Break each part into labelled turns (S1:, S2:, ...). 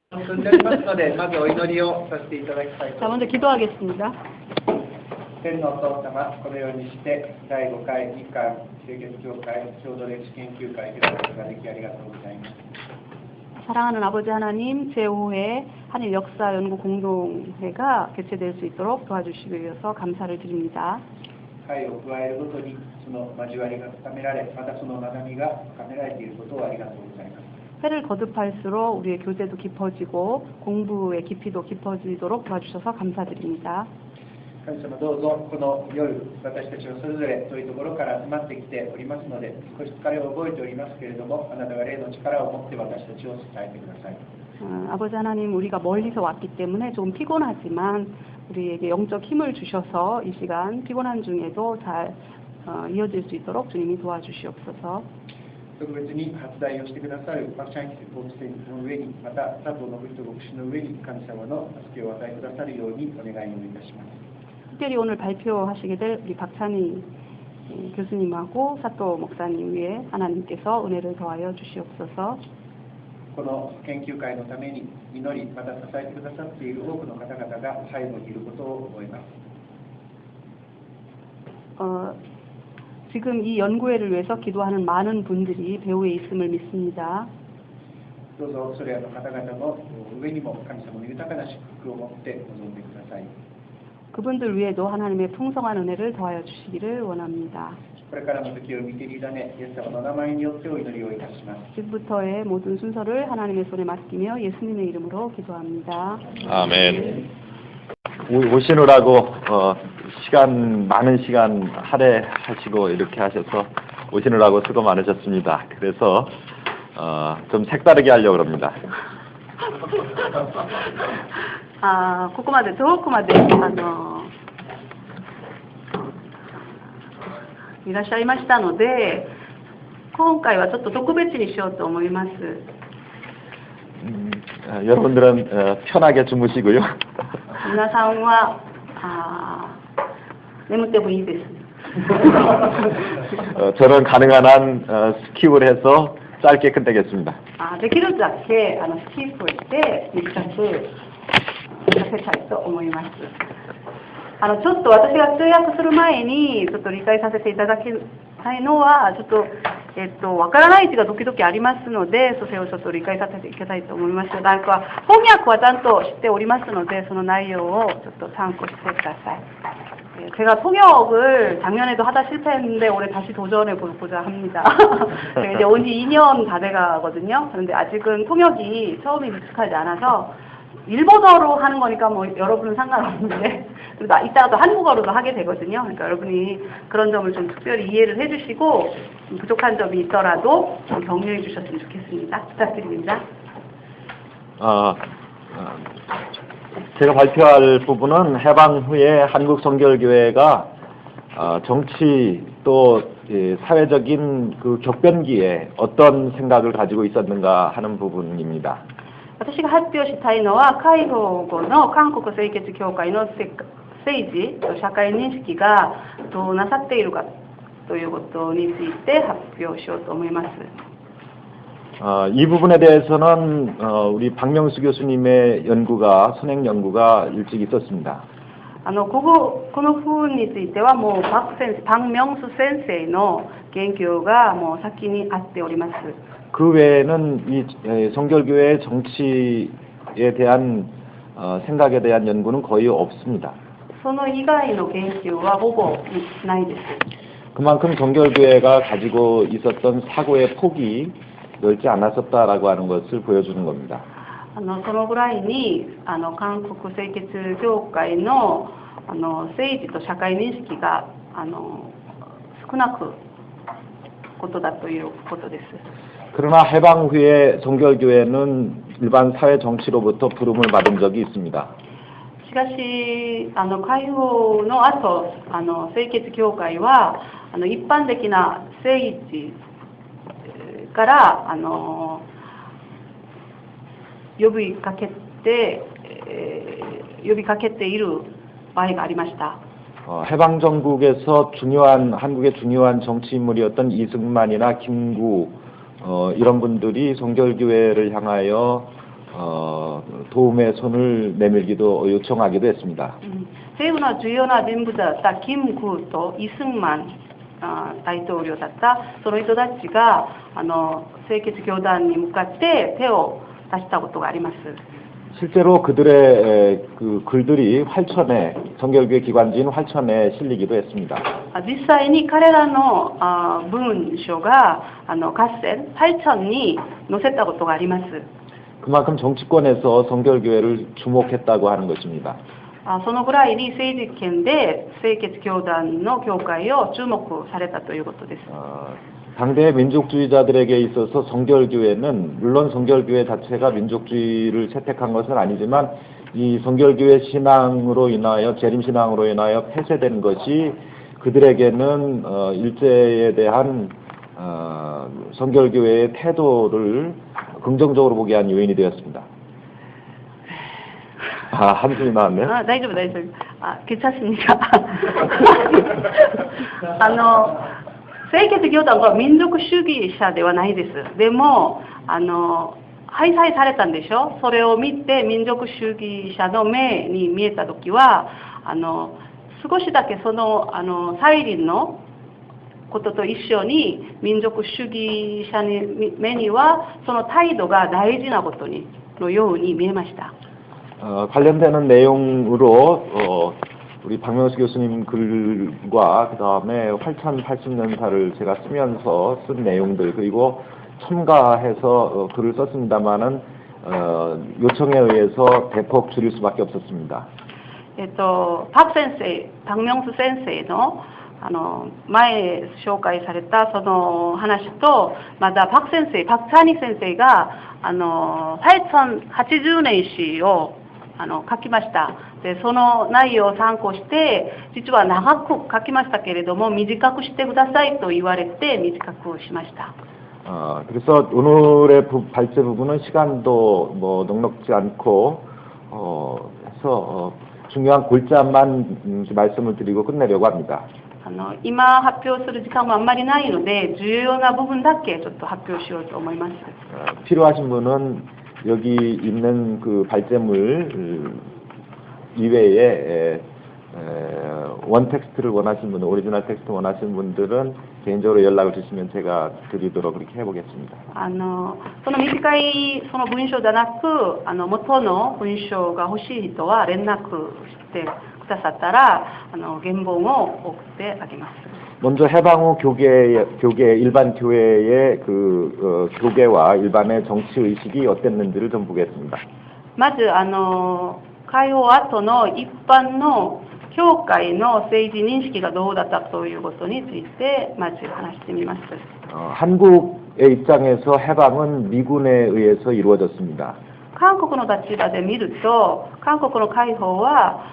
S1: 자, 먼저 기도하겠습니다.
S2: 天のお父様、このようにして第5回日韓清潔協会郷土歴史研究会を開くことができありがとうございます。
S1: 사랑하는 아버지 하나님, 제5회 한일 역사 연구 공동회가 개최될 수 있도록 도와주시기 위해서 감사를 드립니다.
S2: 会を加えるごとにその交わりが深められ、またその学びが深められていることをありがとうございます。
S1: 회를 거듭할수록 우리의 교제도 깊어지고 공부의 깊이도 깊어지도록 도와주셔서 감사드립니다.
S2: 神様どうぞこの夜私たちはそれぞれ遠いところから集まってきておりますので少し疲れを覚えておりますけれどもあなたが霊の力を持って私たちを伝えてください。
S1: 아버지 하나님, 우리가 멀리서 왔기 때문에 좀 피곤하지만 우리에게 영적 힘을 주셔서 이 시간 피곤한 중에도 잘 이어질 수 있도록 주님이 도와주시옵소서.
S2: 特別に発題をしてくださるパクチャンキス牧師の上にまた佐藤信人牧師の上に神様の助けを与えてくださるようにお願いをいたします。
S1: 특별히 오늘 발표하시게 될 우리 박찬희 교수님하고 사또 목사님 위에 하나님께서 은혜를 더하여 주시옵소서.
S2: この研究会のために祈りまた支えてくださっている多くの方々が背後にいることを思います。
S1: 지금 이 연구회를 위해서 기도하는 많은 분들이 배후에 있음을 믿습니다.
S2: どうぞそれらの方々の上にも神様の豊かな祝福を持って臨んでください。
S1: 그분들 위에도 하나님의 풍성한 은혜를 더하여 주시기를 원합니다.
S2: これからの時を見て委ね、イエス様の名前によってお祈りをいたします。
S1: 지금부터의 모든 순서를 하나님의 손에 맡기며 예수님의 이름으로 기도합니다.
S3: 아멘. 오시느라고 많은 시간 할애하시고 이렇게 하셔서 오시느라고 수고 많으셨습니다. 그래서 좀 색다르게 하려고 합니다.
S1: ここまで遠くまでいらっしゃいましたので、今回はちょっと特別にしようと思います。
S3: 여러분들은 편하게 주무시고요.
S1: 皆さんは眠ってもいいです。
S3: 저는 가능한 한 스킵을 해서 짧게 끝내겠습니다.
S1: できるだけスキップして短くさせたいと思います。ちょっと私が通訳する前にちょっと理解させていただきたいのはちょっとわからない字が時々ありますので、それをちょっと理解させていきたいと思います。なんか翻訳はちゃんと知っておりますので、その内容をちょっと参考してください。 제가 통역을 작년에도 하다 실패했는데 올해 다시 도전해 보고자 합니다. 제가 이제 온 지 2년 다 돼가거든요. 그런데 아직은 통역이 처음이 익숙하지 않아서 일본어로 하는 거니까 뭐 여러분은 상관없는데 이따가도 한국어로도 하게 되거든요. 그러니까 여러분이 그런 점을 좀 특별히 이해를 해주시고 부족한 점이 있더라도 좀 격려해 주셨으면 좋겠습니다. 부탁드립니다.
S3: 제가 발표할 부분은 해방 후에 한국 성결교회가 정치 또 사회적인 그 격변기에 어떤 생각을 가지고 있었는가 하는 부분입니다.
S1: 私が発表したいのは解放後の韓国清潔協会の政治と社会認識がどうなさっているかということについて発表しようと思います。
S3: 이 부분에 대해서는 우리 박명수 교수님의 선행 연구가 일찍 있었습니다.
S1: この部分についてはもう박명수先生の研究がもう先にあっております。
S3: 그 외에는 이 성결교회 정치에 대한 생각에 대한 연구는 거의 없습니다.
S1: その以外の研究はほぼないです。
S3: 그만큼 성결교회가 가지고 있었던 사고의 폭이 넓지 않았었다라고 하는 것을 보여주는 겁니다.
S1: そのぐらいに韓国清潔協会の政治と社会認識が少なくことだということです。
S3: 그러나 해방 후에 성결교회는 일반 사회 정치로부터 부름을 받은 적이 있습니다.
S1: しかし解放の後清潔協会は一般的な政治から呼びかけている場合がありました。
S3: 해방 정국에서 한국의 중요한 정치 인물이었던 이승만이나 김구 이런 분들이 성결교회를 향하여 도움의 손을 내밀기도 요청하기도 했습니다.
S1: 政府の重要な人物だったキム・クーとイ・スンマン大統領だったその人たちが清潔教団に向かって手を出したことがあります。
S3: 실제로 그들의 그 글들이 활천에 정결교회 기관지인 활천에 실리기도 했습니다.
S1: 実際に彼らの文書が合戦8천に載せたことがあります。
S3: 그만큼 정치권에서 정결교회를 주목했다고 하는 것입니다.
S1: そのぐらいに政治権で清潔教団の教会を注目されたということです。
S3: 당대의 민족주의자들에게 있어서 정결교회는 물론 정결교회 자체가 민족주의를 채택한 것은 아니지만 이 정결교회 신앙으로 인하여 재림신앙으로 인하여 폐쇄된 것이 그들에게는 일제에 대한 정결교회의 태도를 긍정적으로 보게 한 요인이 되었습니다. 한숨이 나왔네요.
S1: 大丈夫大丈夫。괜찮습니다. 清潔教団は民族主義者ではないです。でも廃裁されたんでしょ。それを見て民族主義者の目に見えた時は少しだけその再臨のことと一緒に民族主義者に目にはその態度が大事なことのように見えました。
S3: 관련되는 내용으로 우리 박명수 교수님 글과 그 다음에 활천 80년사를 제가 쓰면서 쓴 내용들 그리고 첨가해서 글을 썼습니다만은 요청에 의해서 대폭 줄일 수밖에 없었습니다.
S1: パク先生、パクミョンス先生の前紹介されたその話とまたパク先生、パクチャニ先生が880年史を書きました。でその内容を参考して実は長く書きましたけれども短くしてくださいと言われて短くしました。
S3: 그래서 오늘의 발제 부분은 시간도 뭐 넉넉지 않고 해서 중요한 골자만 말씀을 드리고 끝내려고 합니다.
S1: 今発表する時間もあんまりないので重要な部分だけちょっと発表しようと思います。
S3: 필요하신 분은 여기 있는 그 발제물 이외에 원 텍스트를 원하시는 분들, 오리지널 텍스트 원하시는 분들은 개인적으로 연락을 주시면 제가 드리도록 그렇게 해보겠습니다.
S1: その短いその文章じゃなく元の文章が欲しい人は連絡してくださったら原本を送ってあげます。
S3: 먼저 해방 후 교계 일반 교회의 그 교계와 일반의 정치 의식이 어땠는지를 좀 보겠습니다.
S1: まず解放後の一般の教会の政治認識がどうだったということについてまず話してみます。
S3: 한국의 입장에서 해방은 미군에 의해서 이루어졌습니다.
S1: 韓国の立場で見ると韓国の解放は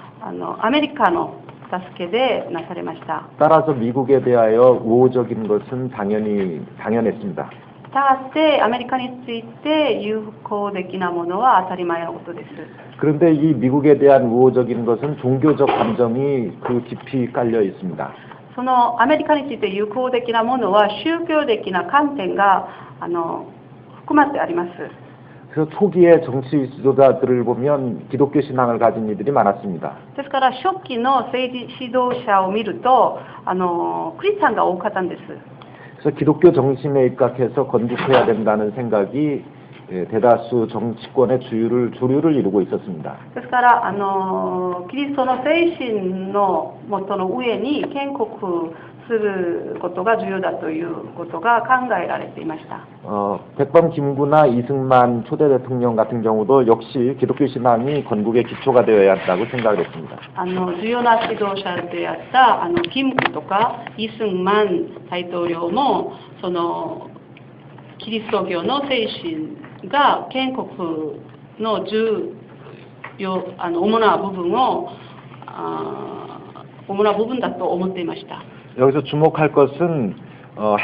S1: アメリカの助けでなされました。
S3: 따라서 미국에 대하여 우호적인 것은 당연했습니다.
S1: したがってアメリカについて友好的なものは当たり前のことです。
S3: 그런데 이 미국에 대한 우호적인 것은 종교적 감정이 그 깊이 깔려 있습니다.
S1: そのアメリカについて友好的なものは宗教的な観点が含まってあります。
S3: 그래서 초기의 정치 지도자들을 보면 기독교 신앙을 가진 이들이 많았습니다.
S1: ですから初期の政治指導者を見るとクリスチャンが多かったんです。
S3: 그래서 기독교 정신에 입각해서 건국해야 된다는 생각이 대다수 정치권의 주류를 이루고 있었습니다.
S1: ですからキリストの精神の元の上に建国することが重要だということが考えられていました。
S3: 백범 김구나 이승만 초대 대통령 같은 경우도 역시 기독교 신앙이 건국의 기초가 되어야 한다고 생각을 했습니다.
S1: 重要な指導者であったキムクとかイ・スンマン大統領もそのキリスト教の精神が建国の主な部分だと思っていました。
S3: 여기서 주목할 것은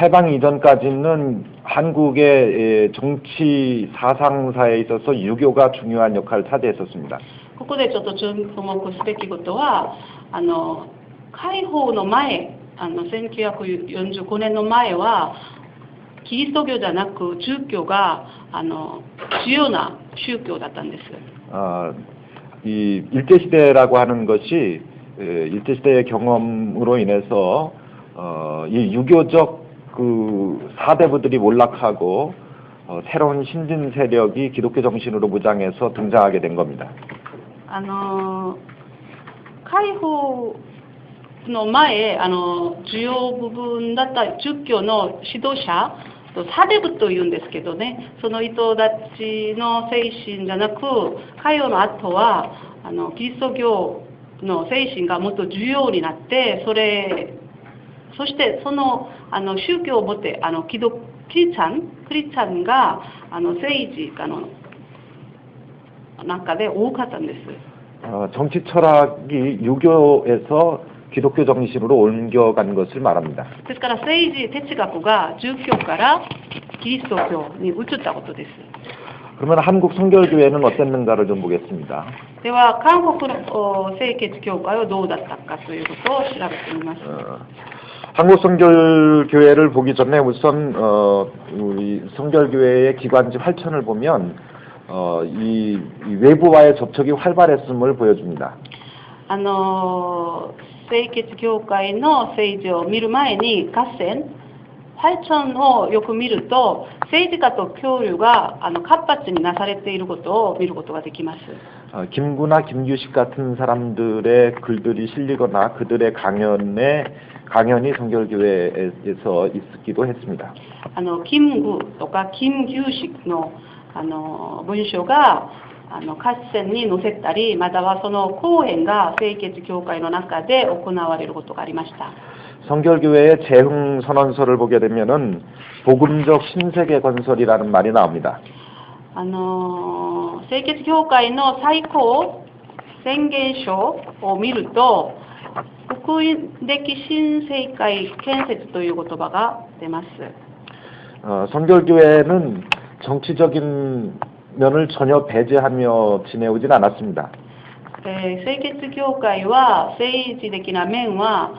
S3: 해방 이전까지는 한국의 정치 사상사에 있어서 유교가 중요한 역할을 차지했었습니다.
S1: ここでちょっと注目すべきことは解放の前1945年の前はキリスト教じゃなく宗教が主要な宗教だったんです。
S3: 이 일제시대라고 하는 것이 일제시대의 경험으로 인해서 이 유교적 그 사대부들이 몰락하고 새로운 신진 세력이 기독교 정신으로 무장해서 등장하게 된 겁니다.
S1: 解放の前、重要部分だった儒教の指導者、サデブというんですけどね、その人たちの精神じゃなく、解放の後はキリスト教の精神がもっと重要になって、そしてその宗教を持ってクリスチャンが政治家の中で多かったんです。
S3: 정치 철학이 유교에서 기독교 정신으로 옮겨간 것을 말합니다.
S1: ですから政治哲学が儒教からキリスト教に移ったことです。
S3: 그러면 한국 성결교회는 어땠는가를 좀 보겠습니다.
S1: では韓国の聖潔教会はどうだったかということを調べてみます。
S3: 한국 성결교회를 보기 전에 우선 우리 성결교회의 기관지 활천을 보면 이 외부와의 접촉이 활발했음을 보여줍니다.
S1: 聖潔教会の政治を見る前に合戦、활천をよく見ると政治家と交流が活発になされていることを見ることができます。
S3: 김구나 김규식 같은 사람들의 글들이 실리거나 그들의 강연이 성결교회에서 있기도 했습니다.
S1: 金具とか金牛式の文章が合戦に載せたり、またはその講演が聖潔教会の中で行われることがありました。
S3: 성결교회의 재흥 선언서를 보게 되면은 복음적 신세계 건설이라는 말이 나옵니다.
S1: 聖潔教会の最高宣言書を見ると、福音的新世界建設という言葉が出ます。
S3: 성결교회는 정치적인 면을 전혀 배제하며 지내오진 않았습니다.
S1: 聖潔教会は政治的な面は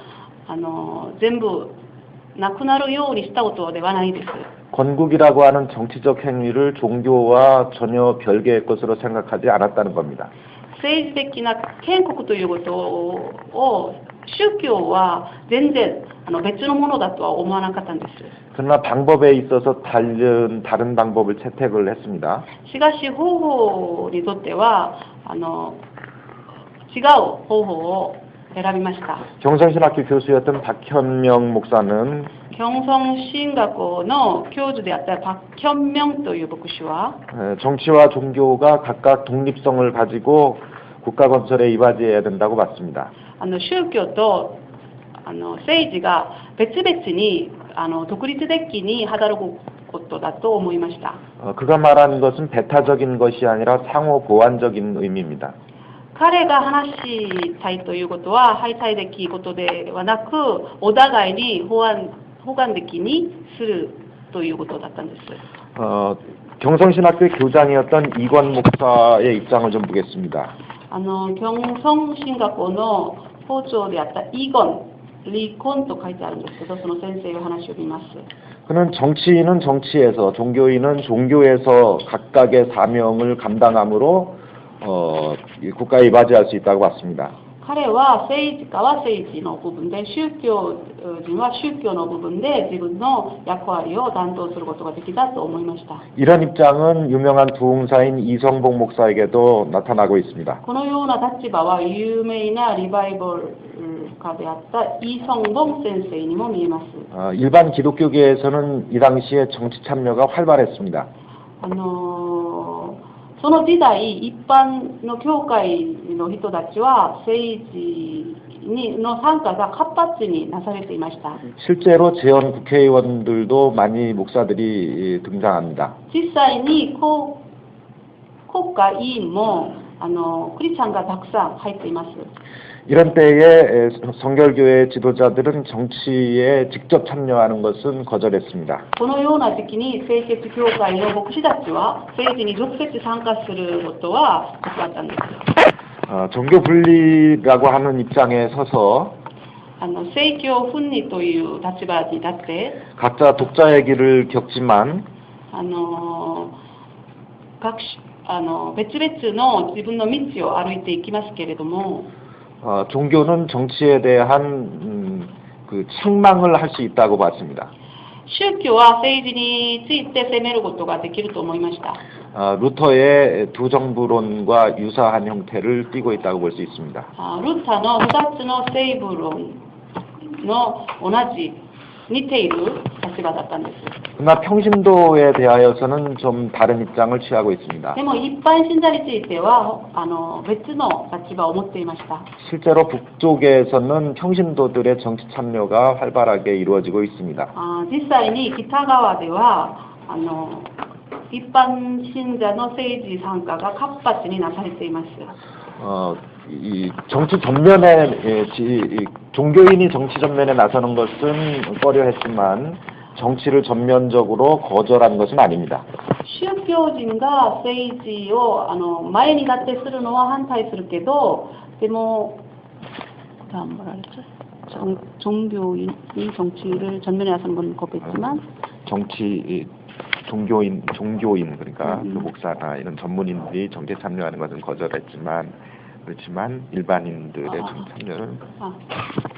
S1: 全部なくなるようにしたことではないです。
S3: 건국이라고 하는 정치적 행위를 종교와 전혀 별개의 것으로 생각하지 않았다는 겁니다.
S1: 政治的な建国ということを宗教は全然別のものだとは思わなかったんです。
S3: 그러나 방법에 있어서 다른 방법을 채택을 했습니다.
S1: しかし方法にとっては違う方法を選びました。
S3: 경성신학교 교수였던 박현명 목사는
S1: 京성神学校の教授であった박현명という牧師は
S3: 정치와 종교가 각각 독립성을 가지고 국가 건설에 이바지해야 된다고 봤습니다.
S1: 宗教と政治が別々に独立的に働くことだと思いました。
S3: 그가 말하는 것은 배타적인 것이 아니라 상호 보완적인 의미입니다.
S1: 彼が話したいということは排他的ことではなく、お互いに補完的にするということだったんです。
S3: 경성신학교 교장이었던 이권 목사의 입장을 좀 보겠습니다.
S1: 京성神学校の校長であったイゴン、リコンと書いてあるんですけど、その先生の話を見ます。
S3: 그는 정치인은 정치에서, 종교인은 종교에서 각각의 사명을 감당함으로 국가에 이바지할 수 있다고 봤습니다.
S1: 彼は政治家は政治の部分で、宗教人は宗教の部分で自分の役割を担当することができたと思いました。
S3: 이런 입장은 유명한 부흥사인 이성복 목사에게도 나타나고 있습니다.
S1: このような立場は有名なリバイバル家であったイ・ソンボン先生にも見えます。
S3: 일반 기독교계에서는 이 당시에 정치 참여가 활발했습니다.
S1: その時代、一般の教会の人たちは政治の参加が活発になされていました。
S3: 실제로 재헌 국회의원들도 많이 목사들이 등장합니다.
S1: 実際に国会議員もクリスチャンがたくさん入っています。
S3: 이런 때에 성결교회 지도자들은 정치에 직접 참여하는 것은 거절했습니다.
S1: このような時期に聖潔教会の牧師たちは政治に直接参加することは断ったんです。
S3: 종교 분리라고 하는 입장에 서서
S1: 政教分離という立場に立って
S3: 각자 독자의 길을 겪지만
S1: 別々の自分の道を歩いていきますけれども、
S3: 종교는 정치에 대한 그 책망을 할 수 있다고 봤습니다.
S1: 宗教は政治について責めることができると思いました。
S3: 루터의 두 정부론과 유사한 형태를 띠고 있다고 볼 수 있습니다.
S1: ルタの2つの政府論の同じ似ている立場だったんです。
S3: 그러나 평신도에 대하여서는 좀 다른 입장을 취하고 있습니다.
S1: でも一般信者については別の立場を持っていました。
S3: 실제로 북쪽에서는 평신도들의 정치 참여가 활발하게 이루어지고 있습니다.
S1: 実際に北側では一般信者の政治参加が活発になされています。
S3: 이 정치 전면에 종교인이 정치 전면에 나서는 것은 꺼려했지만 정치를 전면적으로 거절한 것은 아닙니다.
S1: 宗教人が政治を前に立ってするのは反対するけど、でも종교인이 정치를 전면에 나서는 건 거부했지만
S3: 종교인 그러니까 그 목사나 이런 전문인들이 정치에 참여하는 것은 그렇지만 일반인들의 정치 참여는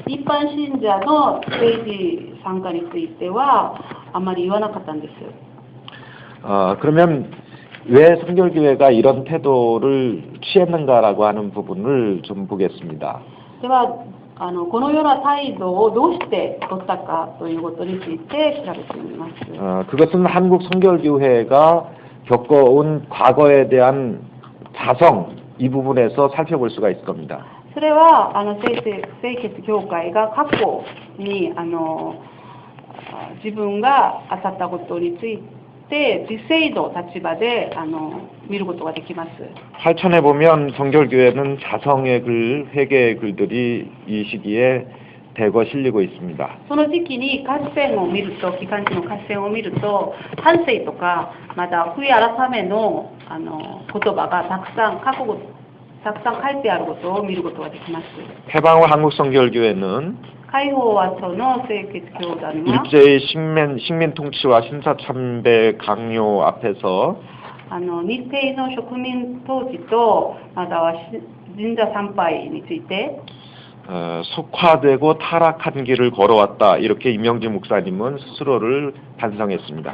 S1: 一般信者の政治参加についてはあまり言わなかったんです。
S3: 그러면 왜 성결교회가 이런 태도를 취했는가라고 하는 부분을 좀 보겠습니다.
S1: ではこのような態度をどうして取ったかということについて調べてみます。
S3: 그것은 한국 성결교회가 겪어온 과거에 대한 자성 이 부분에서 살펴볼 수가 있을 겁니다.
S1: それは聖血教会が過去に自分が当たったことについて自制度立場で見ることができます。
S3: 활천에 보면 성결교회는 자성의 글, 회개의 글들이 이 시기에 대거 실리고 있습니다.
S1: その時期に合戦を見ると、機関地の合戦を見ると、反省とかまた悔い改めの言葉がたくさん書いてあることを見ることができます。
S3: 해방 후 한국 성결교회는
S1: 解放後の聖血教団は
S3: 일제의 식민 통치와 신사참배 강요 앞에서
S1: 日帝の植民統治とまたは神社参拝について
S3: 속화되고 타락한 길을 걸어왔다. 이렇게 임영진 목사님은 스스로를 반성했습니다.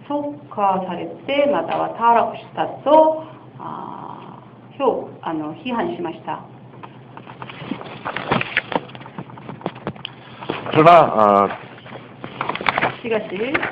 S1: 評価されてまたは堕落したと批判しました。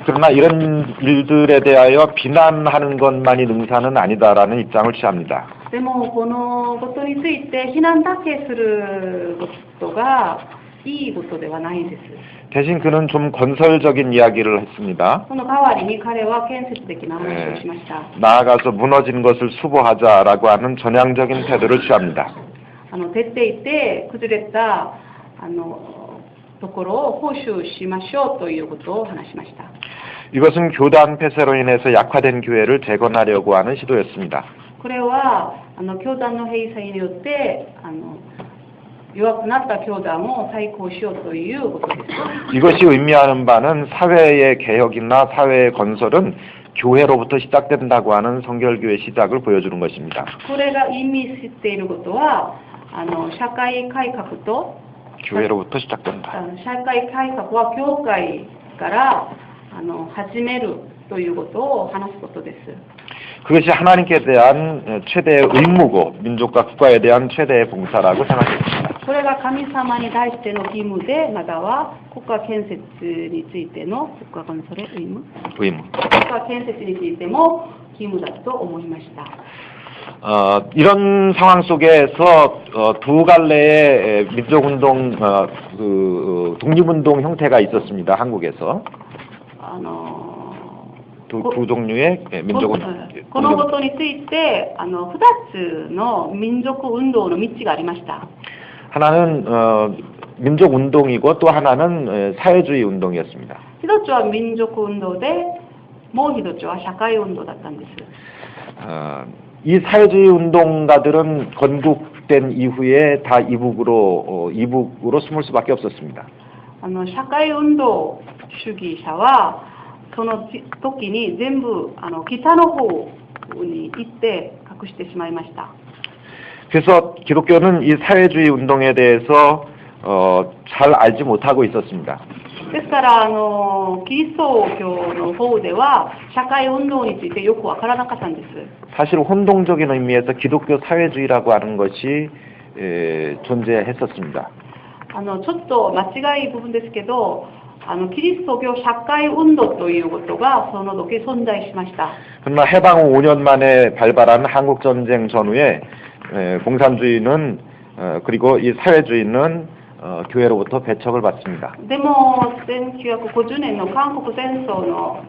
S3: 그러나 이런 일들에 대하여 비난하는 것만이 능사는 아니다라는 입장을 취합니다.
S1: でもこのことについて非難だけすることがいいことではないんです。
S3: 대신 그는 좀 건설적인 이야기를 했습니다.
S1: その代わりに彼は建設的な話をしました。
S3: 나아가서 무너진 것을 수보하자라고 하는 전향적인 태도를 취합니다.
S1: 徹底して崩れたところを報酬しましょうということを話しました。
S3: 이것은 교단 폐쇄로 인해서 약화된 교회를 재건하려고 하는 시도였습니다.
S1: これは教団の閉鎖によって弱くなった教団を再興しようということです。
S3: 이것이 의미하는 바는 사회의 개혁이나 사회의 건설은 교회로부터 시작된다고 하는 성결교회 시작을 보여주는 것입니다.
S1: これが意味していることは社会改革と
S3: 교회로부터 시작된다.
S1: 社会改革は教会から始めるということを話すことです。
S3: 그것이 하나님께 대한 최대의 의무고 민족과 국가에 대한 최대의 봉사라고 생각했습니다.
S1: これが神様に対しての義務で、または国家建設についての国家それ의무国家建設についても義務だと思いました。
S3: 이런 상황 속에서 두 갈래의 민족운동, 독립운동 형태가 있었습니다. 한국에서. 두 종류의 민족운동.
S1: このことについて2つの民族運動の道がありました。
S3: 하나는 민족운동이고 또 하나는 사회주의 운동이었습니다.
S1: 一つは民族運動で、もう一つは社会運動だったんです。
S3: 이 사회주의 운동가들은 건국된 이후에 다 이북으로 숨을 수밖에 없었습니다.
S1: 社会運動主義者はその時に全部北の方に行って隠してしまいました。
S3: 그래서 기독교는 이 사회주의 운동에 대해서 잘 알지 못하고 있었습니다.
S1: ですからキリスト教の方では社会運動についてよくわからなかったんです。
S3: 사실 혼동적인 의미에서 기독교 사회주의라고 하는 것이 존재했었습니다.
S1: ちょっと間違い部分ですけど、キリスト教社会運動ということがその時存在しました。
S3: 그러나 해방 후 5년 만에 발발한 한국 전쟁 전후에 공산주의는 그리고 이 사회주의는 교회로부터 배척을 받습니다.
S1: でも1950年の韓国戦争の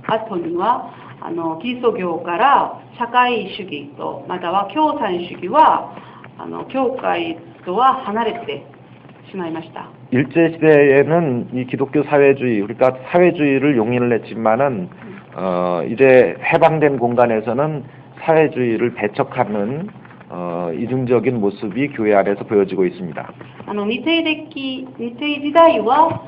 S1: 後にはキリスト教から社会主義とまたは共産主義は教会とは離れてしまいました。
S3: 일제시대에는 이 기독교 사회주의, 그러니까 사회주의를 용인을 했지만은 이제 해방된 공간에서는 사회주의를 배척하는 이중적인 모습이 교회 안에서 보여지고 있습니다.
S1: 日帝時代は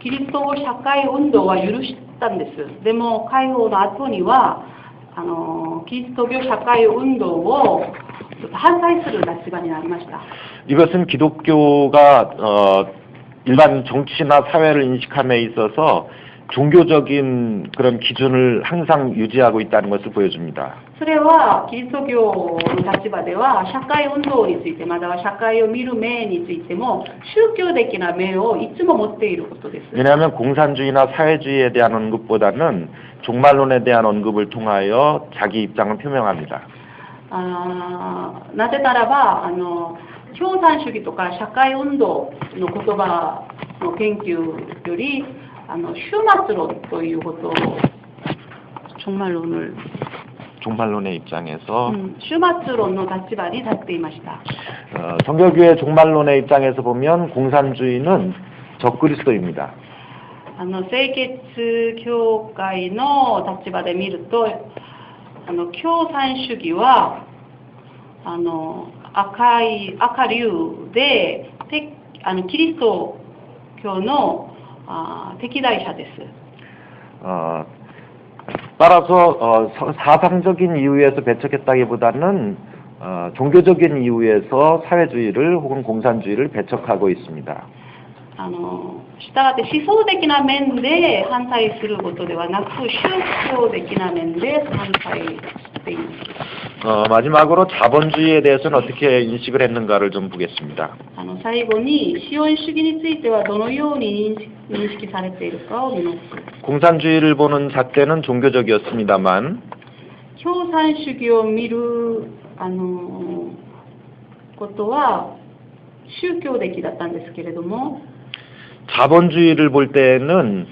S1: キリスト社会運動は許したんです。でも解放の後にはキリスト教社会運動を反対する立場になりました。
S3: 이것은 기독교가 일반 정치나 사회를 인식함에 있어서 종교적인 그런 기준을 항상 유지하고 있다는 것을 보여줍니다.
S1: それはキリスト教の立場では社会運動についてまたは社会を見る目についても宗教的な目をいつも持っていることです。
S3: 왜냐하면 공산주의나 사회주의에 대한 언급보다는 종말론에 대한 언급을 통하여 자기 입장을 표명합니다.
S1: なぜならば共産主義とか社会運動の言葉の研究より終末論ということを
S3: 종말론의 입장에서
S1: 終末論の立場に立っていました。
S3: 성결교회 종말론의 입장에서 보면 공산주의는 적그리스도입니다.
S1: 清潔教会の立場で見ると共産主義は赤竜でキリスト教の敵対者です。
S3: 따라서 사상적인 이유에서 배척했다기보다는 종교적인 이유에서 사회주의를 혹은 공산주의를 배척하고 있습니다.
S1: したがって思想的な面で反対することではなく宗教的な面で反対しています。
S3: 마지막으로 자본주의에 대해서는 어떻게 인식을 했는가를 좀 보겠습니다.
S1: 最後に資本主義についてはどのように認識されているかを見ます。
S3: 공산주의를 보는 잣대는 종교적이었습니다만
S1: 共産主義を見ることは宗教的だったんですけれども
S3: 자본주의를 볼 때는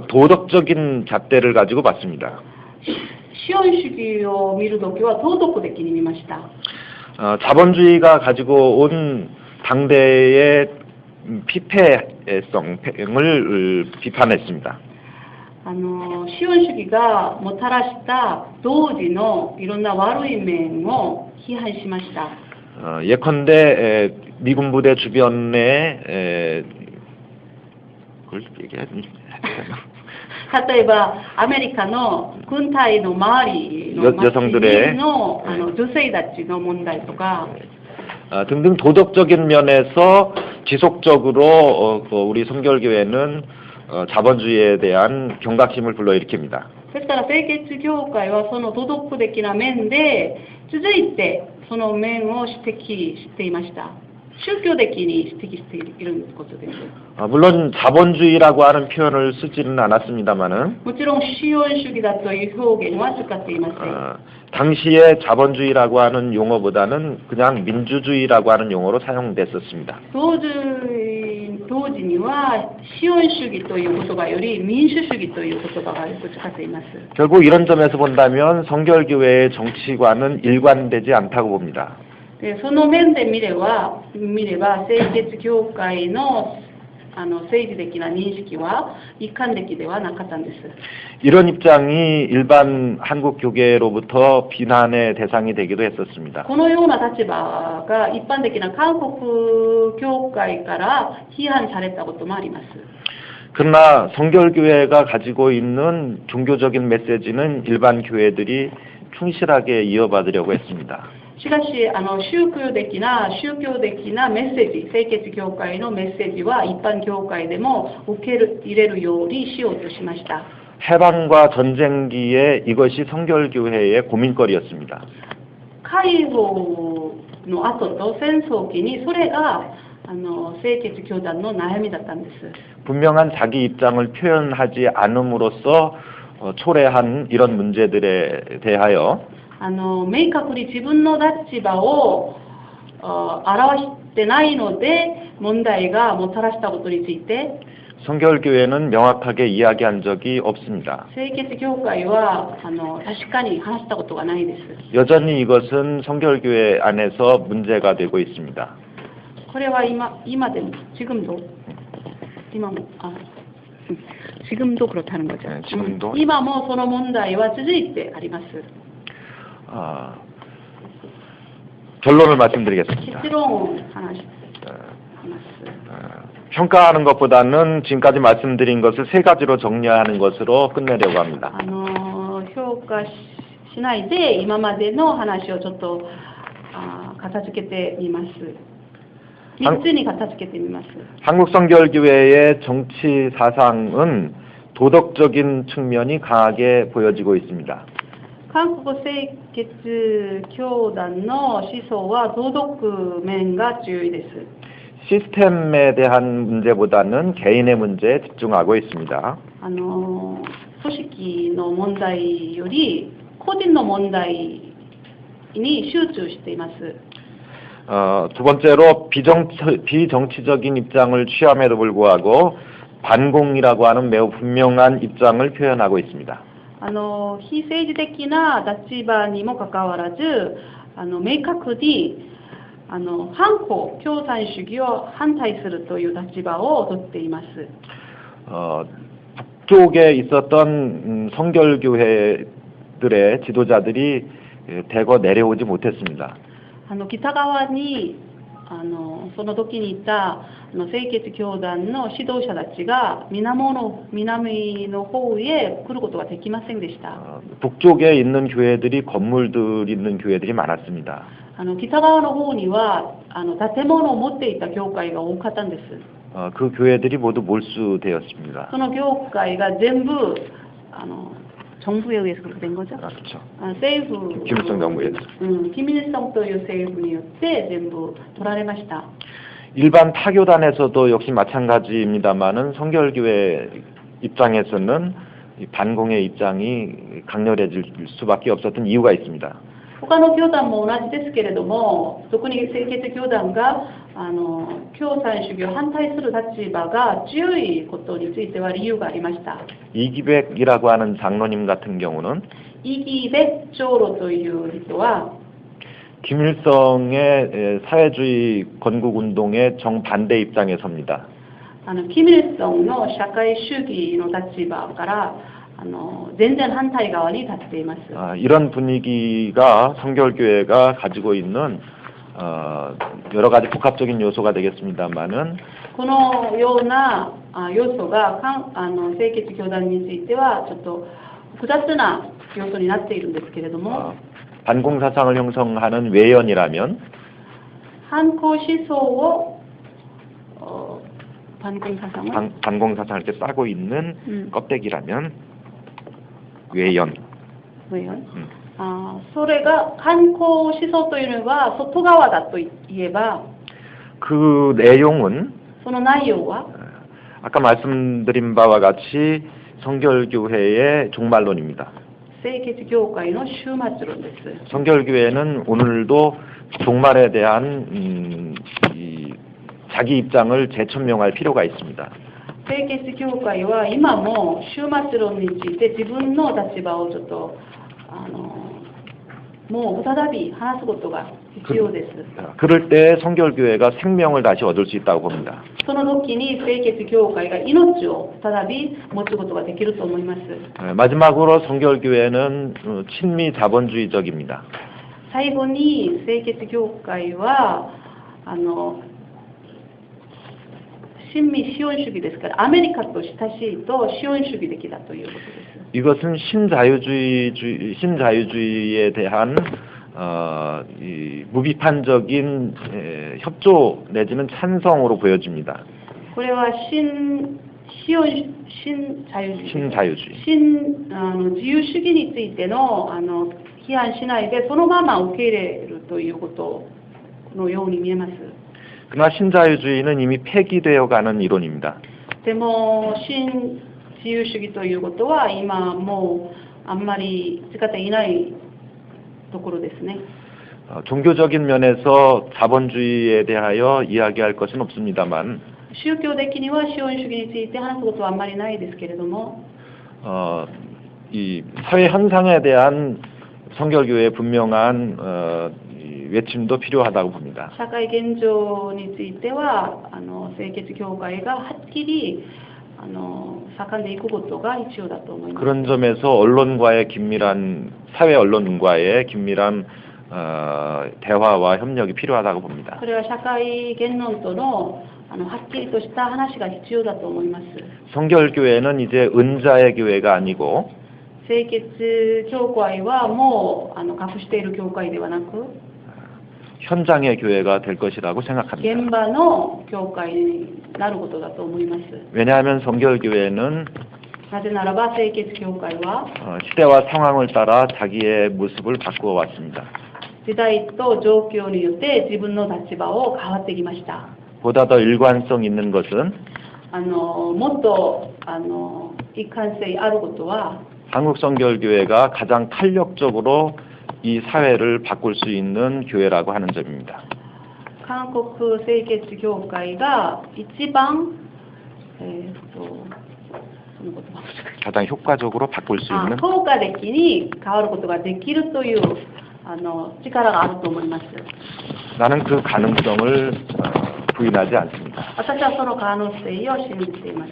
S3: 도덕적인 잣대를 가지고 봤습니다.
S1: 資本主義を見るときは道徳的に見ました。
S3: 자본주의가 가지고 온 당대의 피폐성을 비판했습니다.
S1: 資本主義がもたらした当時のいろんな悪い面を批判しました。
S3: 예컨대 미군 부대 주변에 그걸 얘기해야 되나?
S1: 例えばアメリカの軍隊の周りの町の女性たちの問題とか
S3: 등등 도덕적인 면에서 지속적으로 우리 성결교회는 자본주의에 대한 경각심을 불러일으킵니다.
S1: ですから清潔教会はその道徳的な面で続いてその面を指摘していました。宗教的に指摘していることです。
S3: 물론 자본주의라고 하는 표현을 쓰지는 않았습니다만은
S1: もちろん資本主義だという表現は使っていません。
S3: 당시에 자본주의라고 하는 용어보다는 그냥 민주주의라고 하는 용어로 사용됐었습니다.
S1: 当時には資本主義という言葉より民主主義という言葉がよく使っています。
S3: 결국 이런 점에서 본다면 성결교회의 정치관은 일관되지 않다고 봅니다.
S1: その面で見れば清潔教会の政治的な認識は一貫的ではなかったんです。
S3: 이런 입장이 일반 한국 교계로부터 비난의 대상이 되기도 했었습니다.
S1: このような立場が一般的な韓国教会から批判されたこともあります。
S3: 그러나 성결교회가 가지고 있는 종교적인 메시지는 일반 교회들이 충실하게 이어받으려고 했습니다.
S1: しかし宗教的なメッセージ、清潔教会のメッセージは一般教会でも受け入れるようにしようとしました。
S3: 해방과 전쟁기에 이것이 성결교회의 고민거리였습니다.
S1: 解放の後と戦争期にそれが清潔教団の悩みだったんです。
S3: 분명한 자기 입장을 표현하지 않음으로써 초래한 이런 문제들에 대하여
S1: 明確に自分の立場を表してないので問題がもたらしたことについて
S3: 성결교회는 명확하게 이야기한 적이 없습니다.
S1: 清潔教会は確かに話したことがないです。
S3: 여전히 이것은 성결교회 안에서 문제가 되고 있습니다.
S1: これは今でも지금도 지금도 그렇다는 거죠.
S3: 네, 지금도.
S1: 今もその問題は続いてあります。
S3: 결론을 말씀드리겠습니다.
S1: 結論を話す。
S3: 평가하는 것보다는 지금까지 말씀드린 것을 세 가지로 정리하는 것으로 끝내려고 합니다.
S1: 評価しないで今までの話をちょっと片付けてみます。3つに片付けてみます。
S3: 한국성결교회의 정치 사상은 도덕적인 측면이 강하게 보여지고 있습니다.
S1: 韓国清潔教団の思想は道徳面が強いです。
S3: 시스템에 대한 문제보다는 개인의 문제에 집중하고 있습니다.
S1: 組織の問題より個人の問題に集中しています。
S3: 두 번째로 비정치적인 입장을 취함에도 불구하고 반공이라고 하는 매우 분명한 입장을 표현하고 있습니다.
S1: 非政治的な立場にもかかわらず明確に反抗共産主義を反対するという立場をとっています。
S3: 북쪽에 있었던 성결교회들의 지도자들이 대거 내려오지 못했습니다.
S1: 北側にその時にいた清潔教団の指導者たちが南の方へ来ることができませんでした。
S3: 북쪽에 있는 교회들이 건물들 있는 교회들이 많았습니다.
S1: 北側の方には建物を持っていた教会が多かったんです。
S3: 그 교회들이 모두 몰수되었습니다.
S1: その教会が全部정부에 의해서 그렇게 된 거죠?
S3: 그렇죠.
S1: 政府
S3: 김일성 정부에서.
S1: 김일성 という政府によって全部取られました。
S3: 일반 타교단에서도 역시 마찬가지입니다만은 성결교회 입장에서는 이 반공의 입장이 강렬해질 수밖에 없었던 이유가 있습니다.
S1: 他の教団も同じですけれども、特に清潔教団が共産主義を反対する立場が強いことについては理由がありました。
S3: 이기백이라고 하는 장로님 같은 경우는
S1: イギベ長老という人は
S3: 김일성의 사회주의 건국운동의 정반대 입장에 섭니다.
S1: キム・イルソンの社会主義の立場から全然反対側に立っています。
S3: 이런 분위기가 성결교회가 가지고 있는 여러 가지 복합적인 요소가 되겠습니다만은
S1: このような要素が清潔教団についてはちょっと複雑な要素になっているんですけれども
S3: 반공 사상을 형성하는 외연이라면
S1: 反抗思想を반공
S3: 사상을 이렇게 싸고 있는 껍데기라면 외연.
S1: それが反抗思想というのは外側だと言えば
S3: 그 내용은
S1: その内容は
S3: 아까 말씀드린 바와 같이 성결교회의 종말론입니다.
S1: 清潔教会の終末論です。
S3: 성결교회는 오늘도 종말에 대한 자기 입장을 재천명할 필요가 있습니다.
S1: 清潔教会は今も終末論について自分の立場をちょっともう再び話すことが必要です。
S3: 그럴 때 성결교회가 생명을 다시 얻을 수 있다고 봅니다.
S1: その時に清潔教会が命を再び持つことができると思います。
S3: 마지막으로 성결교회는 친미 자본주의적입니다.
S1: 最後に清潔教会は親民資本主義ですから、アメリカと親しいと資本主義的だということです。
S3: 이것은 신자유주의에 대한 이 무비판적인 협조 내지는 찬성으로 보여집니다.
S1: これは新自由主義についての批判しないでそのまま受け入れるということのように見えます。
S3: 그러나 신자유주의는 이미 폐기되어 가는 이론입니다.
S1: でも新自由主義ということは今もうあんまり使っていないところですね。
S3: 종교적인 면에서 자본주의에 대하여 이야기할 것은 없습니다만
S1: 宗教的には資本主義について話すことはあんまりないですけれども
S3: 이 사회 현상에 대한 성결교회의 분명한 이 외침도 필요하다고 봅니다.
S1: 社会現状については清潔教会がはっきり盛んでいくことが必要だと思います。
S3: 그런 점에서 언론과의 긴밀한 사회 언론과의 긴밀한 대화와 협력이 필요하다고 봅니다.
S1: それは社会言論とのはっきりとした話が必要だと思います。
S3: 성결교회는 이제 은자의 교회가 아니고
S1: 清潔教会はもう隠している教会ではなく
S3: 현장의 교회가 될 것이라고 생각합니다.
S1: 現場の教会になることだと思います。
S3: 왜냐하면 성결교회는
S1: なぜならば清潔教会は
S3: 시대와 상황을 따라 자기의 모습을 바꾸어 왔습니다.
S1: 時代と状況によって自分の立場を変わってきました。
S3: 보다 더 일관성 있는 것은
S1: もっと一貫性あることは
S3: 한국성결교회가 가장 탄력적으로 이 사회를 바꿀 수 있는 교회라고 하는 점입니다.
S1: 韓国清潔教会が一番その言葉
S3: 가장 효과적으로 바꿀 수 있는
S1: 効果的に変わることができるという力があると思います。
S3: 나는 그 가능성을 부인하지 않습니다.
S1: 私はその可能性を信じています。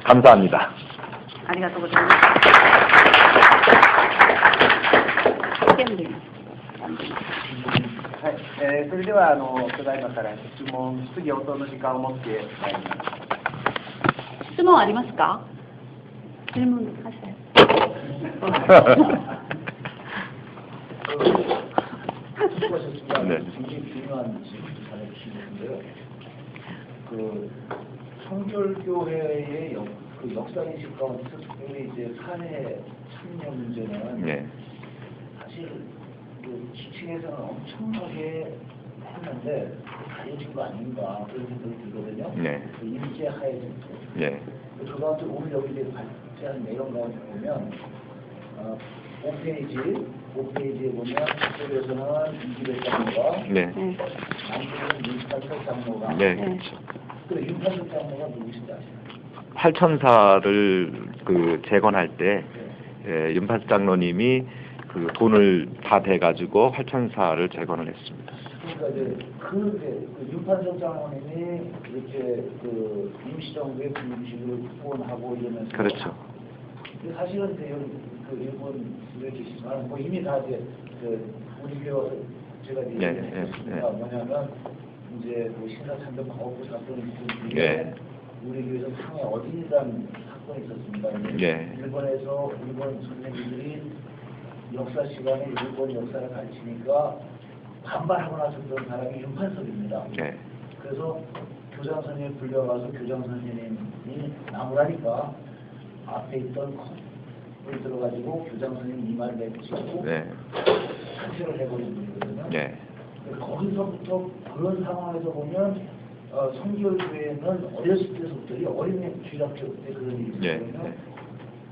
S3: 감사합니다.
S1: ありがとうございます。
S2: はい、それではただいまから質疑応答の時間を持ってまいります。
S1: 質問ありますか？質問하세요。
S3: 네.
S4: 굉장히 중요한 질문을 주시는데요. 그 성결교회의 그 역사인식 가운데서 특별히 이제 사회 참여 문제는
S3: 네.
S4: 사실 그 지층에서는 엄청나게 했는데 가려진 거 아닌가 그런 생각이 들거든요.
S3: 네.
S4: 그 일제 하에서
S3: 네.
S4: 그 가운데 오늘 여기 발제한 내용 가운데 보면 5페이지에 보면 그쪽에서는 이기백 장로가
S3: 네.
S4: 남쪽에서는 윤팔철 장로가
S3: 네. 그렇죠.
S4: 그래 윤팔철 장로가 누구신지 아시나요?
S3: 팔천사를 그 재건할 때 윤팔 장로님이 그 돈을 다 대가지고 팔천사를 재건을 했습니다.
S4: 그러니까 이제 그 윤팔철 장로님이 이렇게 그 임시정부의 군주를 후원하고 이러면서
S3: 그렇죠.
S4: 사실은 이제 그 일본에 계시지만 뭐 이미 다 이제 그 우리 교회 제가 얘기했습니다. 뭐냐면 이제 그 신사참배 방어부 사건이 있던 뒤에 우리 교회에서 상해 어린이단 사건이 있었습니다. 일본에서 일본 선생님들이 역사 시간에 일본 역사를 가르치니까 반발하고 나섰던 사람이 윤판석입니다. 그래서 교장 선생님 불려가서 교장 선생님이 나무라니까 앞에 있던 컵을 들어가지고 교장 선생님 이마를 내붙이고 사퇴를 해버린 분이거든요. 거기서부터 그런 상황에서 보면 성결교회는 어렸을 때서부터 어린이 주일학교 때 그런 일이 있었거든요.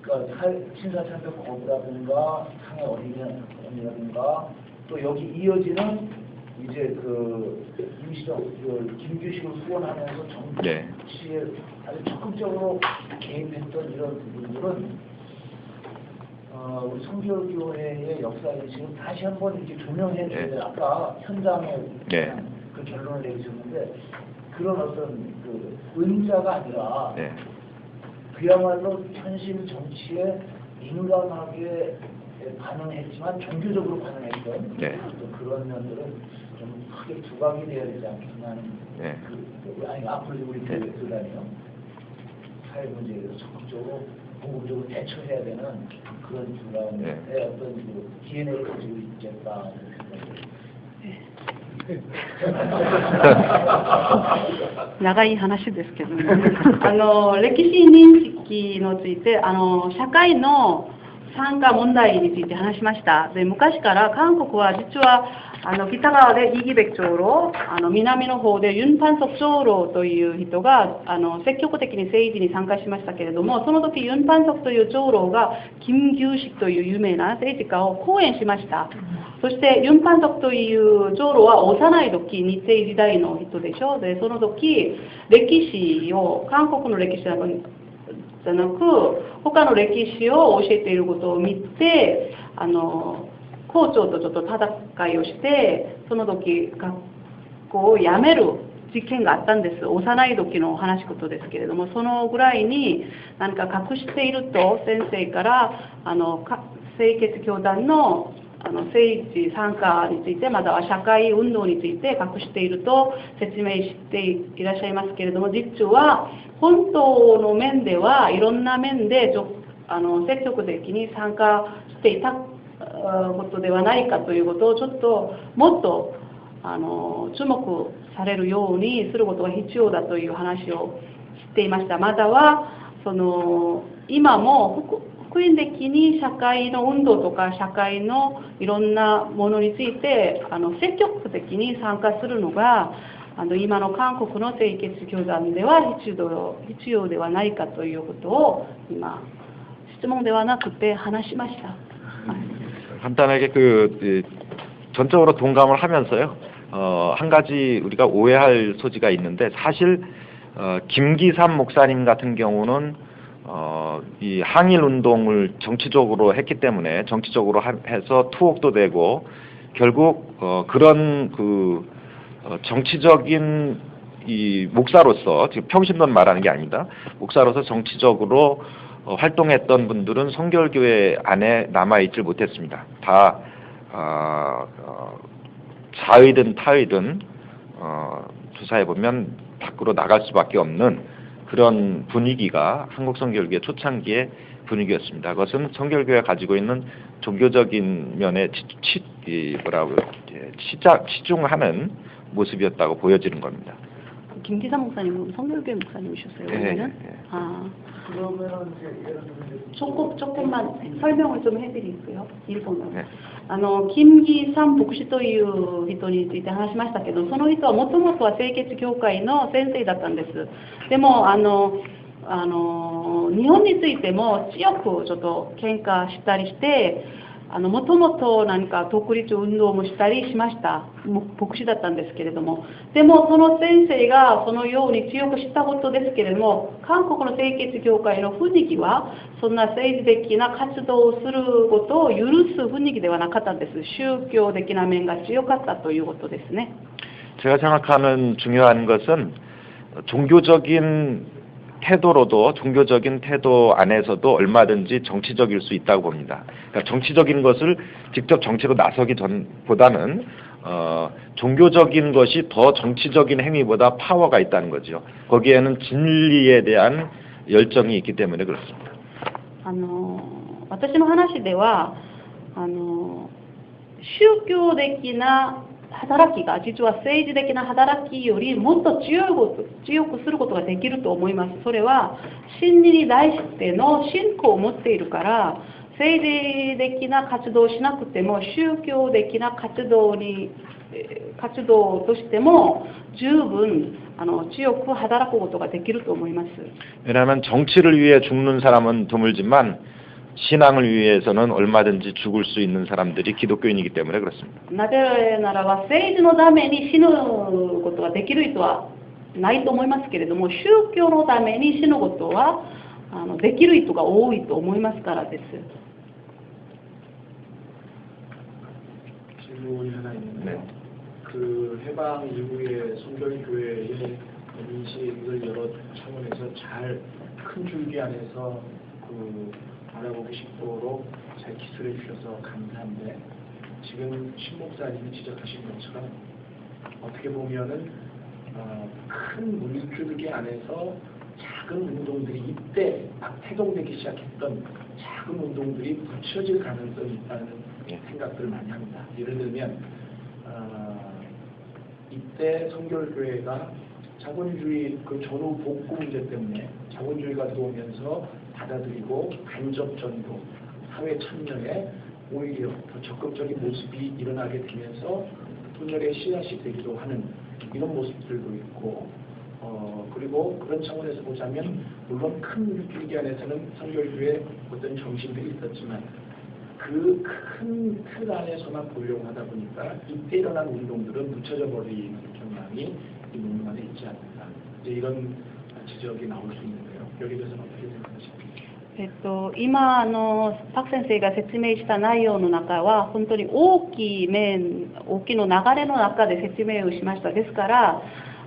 S4: 그러니까 신사참배 거부라든가 상해 어린이라든가 또 여기 이어지는 이제 그 임시정 김규식을 후원하면서 정치에 아주 적극적으로 개입했던 이런 부분들은 우리 성결교회의 역사인식을 다시 한번 이렇게 조명해 줘야 돼요. 아까 현장에 그 결론을 내리셨는데 그런 어떤 그 은자가 아니라 그야말로 현실 정치에 민감하게 반응했지만 종교적으로 반응했던
S3: 네.
S4: 그런 면들은 좀 크게 두각이 되어야 되지 않겠나 하는
S3: 네.
S4: 아니 앞으로 우리 교단이요 사회 문제에 대해서 적극적으로 공급적으로 대처해야 되는 그런 교단의 어떤 그 DNA를 가지고 있겠다.
S1: 長い話ですけどね歴史認識について社会の参加問題について話しました。で昔から韓国は実は北側でイ・ギベク長老南の方でユン・パンソク長老という人が積極的に政治に参加しましたけれども、その時ユン・パンソクという長老がキム・ギューシクという有名な政治家を講演しました。そしてユン・パンソクという長老は幼い時日清時代の人でしょ。でその時歴史を韓国の歴史じゃなく他の歴史を教えていることを見て校長とちょっと戦いをしてその時学校を辞める事件があったんです。幼い時の話ことですけれども、そのぐらいに何か隠していると先生から清潔教団の政治参加についてまたは社会運動について隠していると説明していらっしゃいますけれども、実は本当の面ではいろんな面で積極的に参加していたことではないかということをちょっともっと注目されるようにすることが必要だという話をしていました。または今も福音的に社会の運動とか社会のいろんなものについて積極的に参加するのが今の韓国の清潔教団では必要ではないかということを今質問ではなくて話しました。
S3: 간단하게 전적으로 동감을 하면서요. 한 가지 우리가 오해할 소지가 있는데 사실 김기삼 목사님 같은 경우는 이 항일 운동을 정치적으로 했기 때문에 정치적으로 해서 투옥도 되고 결국 그런 정치적인 이 목사로서 지금 평신론 말하는 게 아닙니다. 목사로서 정치적으로 활동했던 분들은 성결교회 안에 남아있질 못했습니다. 다 자의든 타의든 조사해보면 밖으로 나갈 수밖에 없는 그런 분위기가 한국성결교회 초창기의 분위기였습니다. 그것은 성결교회가 가지고 있는 종교적인 면에 치중하는 모습이었다고 보여지는 겁니다.
S1: 김기삼 목사님은 성결교회 목사님이셨어요?
S3: 네.
S4: 그러면
S1: 조금만 설명을 좀 해드릴게요. 일본어로. 金木三牧師という人について話しましたけど、その人はもともとは清潔教会の先生だったんです。でも日本についても強くちょっと喧嘩したりして、もともと何か独立運動もしたりしました。牧師だったんですけれども、でもその先生がそのように強くしたことですけれども、韓国の清潔教会の雰囲気はそんな政治的な活動をすることを許す雰囲気ではなかったんです。宗教的な面が強かったということですね。
S3: 제가 생각하는 중요한 것은 종교적인 태도로도 종교적인 태도 안에서도 얼마든지 정치적일 수 있다고 봅니다. 그러니까 정치적인 것을 직접 정치로 나서기 전보다는 종교적인 것이 더 정치적인 행위보다 파워가 있다는 거죠. 거기에는 진리에 대한 열정이 있기 때문에 그렇습니다.
S1: 私の話では宗教的な働きが実は政治的な働きよりもっと強くすることができると思います。それは真理に対しての信仰を持っているから政治的な活動をしなくても宗教的な活動としても十分強く働くことができると思います。
S3: 왜냐하면 정치를 위해 죽는 사람은 드물지만 신앙을 위해서는 얼마든지 죽을 수 있는 사람들이 기독교인이기 때문에 그렇습니다.
S1: なぜならば政治のために死ぬことができる人はないと思いますけれども、宗教のために死ぬことはできる人が多いと思いますからです。
S5: 질문이 하나 있는데 그 해방 이후에 성결교회의 인식을 여러 차원에서 잘 큰 줄기 안에서 그 알아보고 싶도록 잘 기술해 주셔서 감사한데 지금 신 목사님이 지적하신 것처럼 어떻게 보면은 큰 물줄기 안에서 작은 운동들이 이때 막 태동되기 시작했던 작은 운동들이 붙여질 가능성이 있다는 생각들을 많이 합니다. 예를 들면 이때 성결교회가 자본주의 그 전후 복구 문제 때문에 자본주의가 들어오면서 받아들이고 간접 전도, 사회 참여에 오히려 더 적극적인 모습이 일어나게 되면서 분열의 씨앗이 되기도 하는 이런 모습들도 있고 그리고 그런 차원에서 보자면 물론 큰 물줄기 안에서는 성결교회 어떤 정신들이 있었지만 그 큰 틀 안에서만 보려고 하다 보니까 이때 일어난 운동들은 묻혀져 버리는 경향이 이 문화 안에 있지 않는가 이제 이런 지적이 나올 수 있는데요. 여기에 대해서는 어떻게 생각하십니까?
S1: 今パク先生が説明した内容の中は本当に大きい面、大きいの流れの中で説明をしました。ですから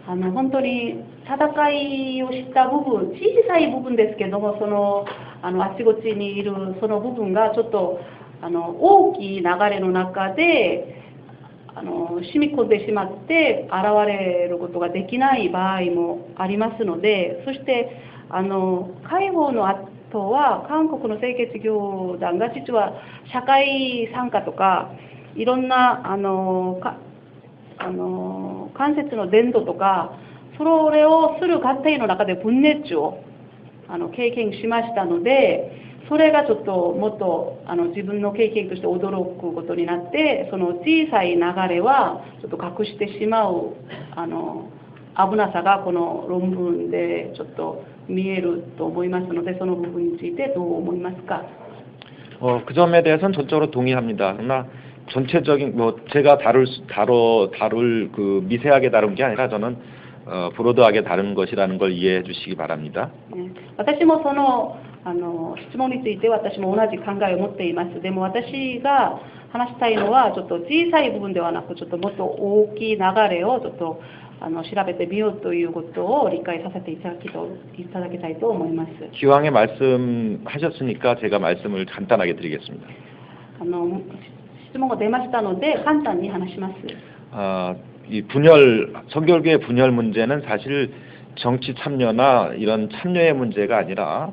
S1: 本当に戦いをした部分、小さい部分ですけども、あちこちにいるその部分がちょっと大きい流れの中で染み込んでしまって現れることができない場合もありますので、そして解放の後は韓国の清潔教団が実は社会参加とかいろんな関節の伝道とかそれをする過程の中で分裂を経験しましたので、それがちょっともっと自分の経験として驚くことになって、その小さい流れはちょっと隠してしまう危なさがこの論文でちょっと見えると思いますので、その部分についてどう思いますか？
S3: 그 점에 대해서는 전적으로 동의합니다. 그러나 전체적인 제가 다룰 그 미세하게 다룬 게 아니라 저는 브로드하게 다룬 것이라는 걸 이해해 주시기 바랍니다.
S1: 私もその質問について私も同じ考えを持っています。でも私が話したいのはちょっと小さい部分ではなく、ちょっともっと大きい流れをちょっと調べてみようということを理解させていただきたいと思います。
S3: 기왕에 말씀하셨으니까 제가 말씀을 간단하게 드리겠습니다.
S1: 質問が出ましたので簡単に話します。
S3: 이 성결교회 분열 문제는 사실 정치 참여나 이런 참여의 문제가 아니라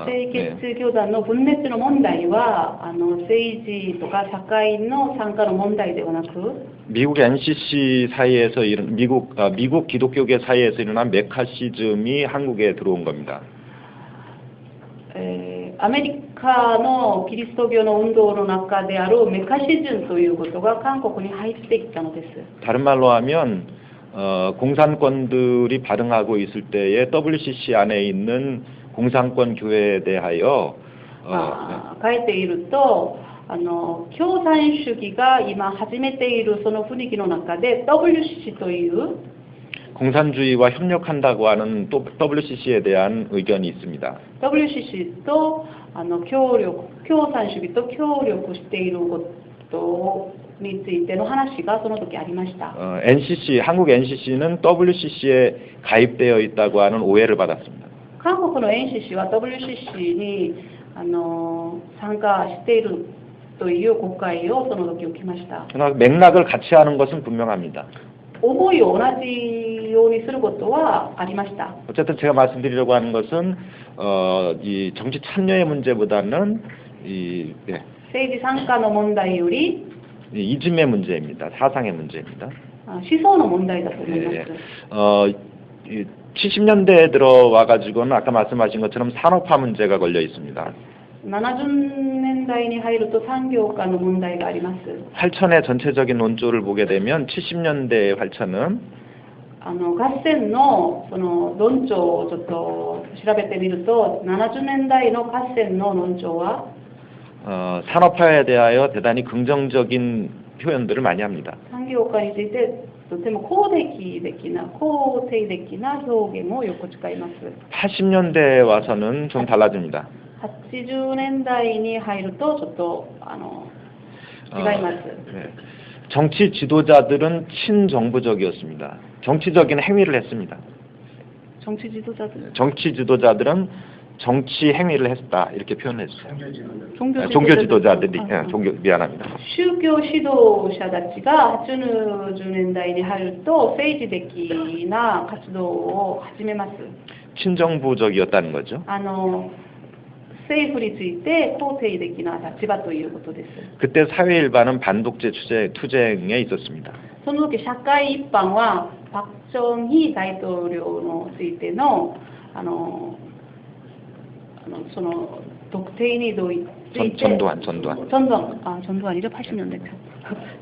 S1: 清潔教団の分裂の問題は政治とか社会の参加の問題ではなく、
S3: 미국 NCC 사이에서 미국 기독교계 사이에서 일어난 메카시즘이 한국에 들어온 겁니다.
S1: アメリカのキリスト教の運動の中であるメカシズムということが韓国に入ってきたのです。
S3: 다른 말로 하면 공산권들이 발흥하고 있을 때에 WCC 안에 있는 공산권 교회에 대하여
S1: 書いていると共産主義が今始めているその雰囲気の中で WCC という
S3: 공산주의와 협력한다고 하는 또 WCC에 대한 의견이 있습니다.
S1: WCC と共産主義と協力していることについての話がその時ありました。
S3: 한국 NCC는 WCC에 가입되어 있다고 하는 오해를 받았습니다.
S1: 韓国の NCC は WCC に参加しているという誤解をその時受けました。
S3: 그러나 맥락을 같이 하는 것은 분명합니다.
S1: 思いを同じようにすることはありました。
S3: 어쨌든 제가 말씀드리려고 하는 것은 이 정치 참여의 문제보다는
S1: 政治参加の問題より
S3: 이즘의 문제입니다. 사상의 문제입니다.
S1: 思想の問題だと思います。
S3: 70년대에 들어와 가지고는 아까 말씀하신 것처럼 산업화 문제가 걸려 있습니다.
S1: 70年代に入ると産業化の問題があります。
S3: 활천의 전체적인 논조를 보게 되면 70년대의 활천은
S1: 合戦のその論調をちょっと調べてみると、70年代の合戦の論調は
S3: 산업화에 대하여 대단히 긍정적인 표현들을 많이 합니다.
S1: 産業化についてとても肯定的な表現をよく使います。
S3: 80년대에 와서는 좀 달라집니다.
S1: 80年代に入るとちょっと違います。
S3: 정치 지도자들은 친정부적이었습니다. 정치적인 행위를 했습니다.
S1: 정치 지도자들?
S3: 정치 지도자들은 정치 행위를 했다 이렇게 표현했어요.
S4: 종교 지도자.
S3: 종교 지도자들이 미안합니다.
S1: 宗教指導者たちが80年代に入ると政治的な活動を始めます。
S3: 친정부적이었다는 거죠.
S1: 政府について肯定的な立場ということです。
S3: 그때 사회 일반은 반독재 투쟁에 있었습니다.
S1: その時社会一般はパク・チョンヒ大統領についてのその特定について전두환이죠 80년대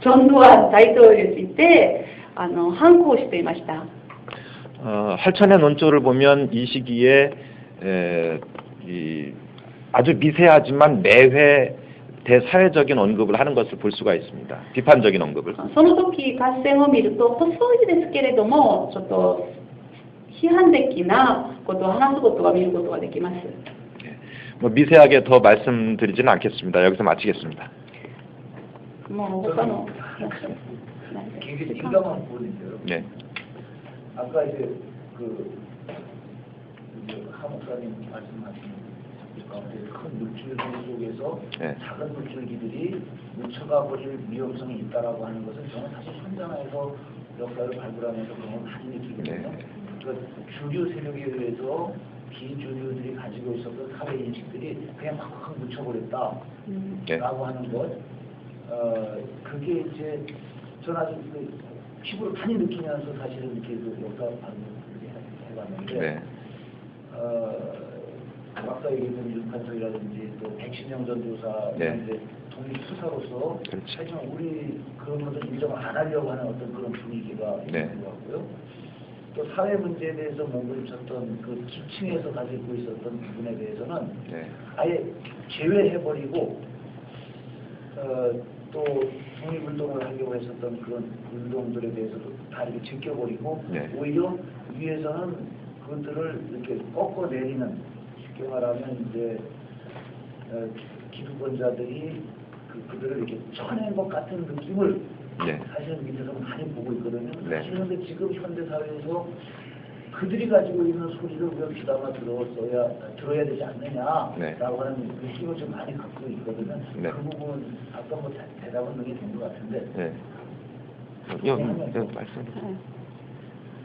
S1: 전두환大統領について反抗していました。
S3: 할천의 논조를 보면 이 시기에 아주 미세하지만 매회 대사회적인 언급을 하는 것을 볼 수가 있습니다. 비판적인 언급을.
S1: その時合戦を見ると細いですけれどもちょっと批判的なことを話すことが見ることができます。
S3: 뭐 미세하게 더 말씀드리지는 않겠습니다. 여기서 마치겠습니다.
S1: 뭐他の
S4: 굉장히 민감한 부분인데요.
S3: 네.
S4: 아까 이제 하 목사님 말씀하신 가운데 큰 물줄기 속에서
S3: 네.
S4: 작은 물줄기들이 묻혀가 버릴 위험성이 있다라고 하는 것은 저는 사실 현장에서 역사를 발굴하면서 그런 걸 많이 느끼거든요.
S3: 네.
S4: 그러니까 주류 세력에 의해서 비주류들이 가지고 있었던 사회 인식들이 그냥 확 묻혀버렸다라고
S3: 네.
S4: 하는 것. 그게 이제 저는 아주 피부를 많이 느끼면서 사실은 이렇게 역사 발굴을 해봤는데.
S3: 네.
S4: 아까 얘기했던 윤판석이라든지 또 백신영 전도사
S3: 네.
S4: 이제 독립 수사로서
S3: 그렇죠.
S4: 하지만 우리 그런 것을 인정을 안 하려고 하는 어떤 그런 분위기가
S3: 네.
S4: 있는 것 같고요. 또 사회 문제에 대해서 몸부림쳤던 그 기층에서 가지고 있었던 부분에 대해서는
S3: 네.
S4: 아예 제외해버리고 또 독립운동을 하려고 했었던 그런 운동들에 대해서도 다 이렇게 제껴버리고
S3: 네.
S4: 오히려 위에서는 그것들을 이렇게 꺾어내리는 쉽게 말하면 이제 기득권자들이 그들을 이렇게 쳐낸 것 같은 느낌을
S3: 네.
S4: 사실은 밑에서 많이 보고 있거든요.
S3: 네.
S4: 사실은 근데 지금 현대 사회에서 그들이 가지고 있는 소리를 우리가 귀담아 들어야 되지 않느냐라고
S3: 네.
S4: 하는 느낌을 좀 많이 갖고 있거든요.
S3: 네.
S4: 그 부분 아까 뭐 대답은 그게 된 것 같은데.
S3: 네. 말씀.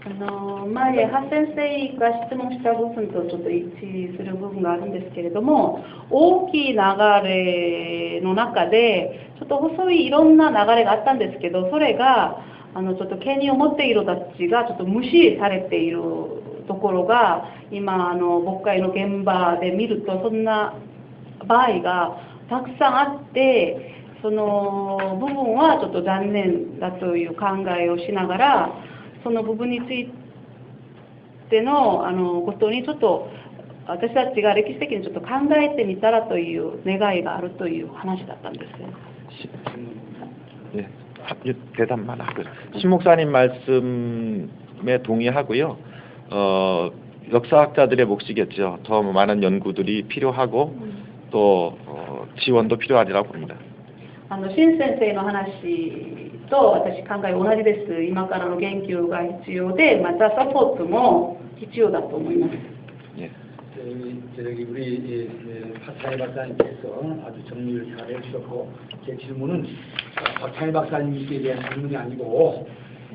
S1: 前、ハ先生が質問した部分とちょっと一致する部分があるんですけれども、大きい流れの中でちょっと細いいろんな流れがあったんですけど、それがちょっと権利を持っている人たちがちょっと無視されているところが今牧会の現場で見るとそんな場合がたくさんあって、その部分はちょっと残念だという考えをしながら、その部分についてのことにちょっと私たちが歴史的にちょっと考えてみたらという願いがあるという話だったんです。
S3: 예, 대답만 하고요. 신 목사님 말씀에 동의하고요. 역사학자들의 몫이겠죠. 더 많은 연구들이 필요하고 또 지원도 필요하리라고 봅니다.
S1: 新先生の話と私考え同じです。今からの研究が必要で、またサポートも必要だと思います。
S3: 예.
S6: 저기 우리 박찬일 박사님께서 아주 정리를 잘 해주셨고, 제 질문은 박찬일 박사님께 대한 질문이 아니고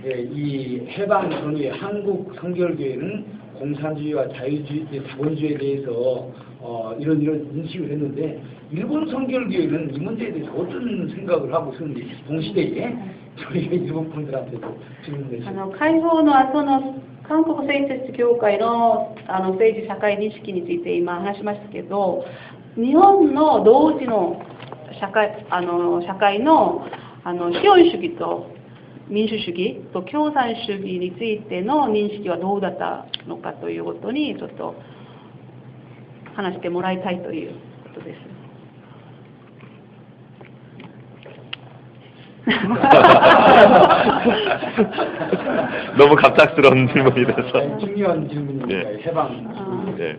S6: 이 해방 전후에 한국 성결교회는 공산주의와 자유주의, 자본주의에 대해서 이런 인식을 했는데 일본 성결교회는 이 문제에 대해서 어떤 생각을 하고 있는지 동시대에 저희가 일본 분들한테도 질문을 해주셨습니다.
S1: 解放の後の韓国専設協会の政治社会認識について今話しましたけど、日本の同時の社会の資本主義と民主主義と共産主義についての認識はどうだったのかということにちょっと話してもらいたいということです。
S3: 너무 갑작스러운 질문이라서.
S6: 중요한 질문입니다.
S3: 네.
S6: 해방.
S3: 네.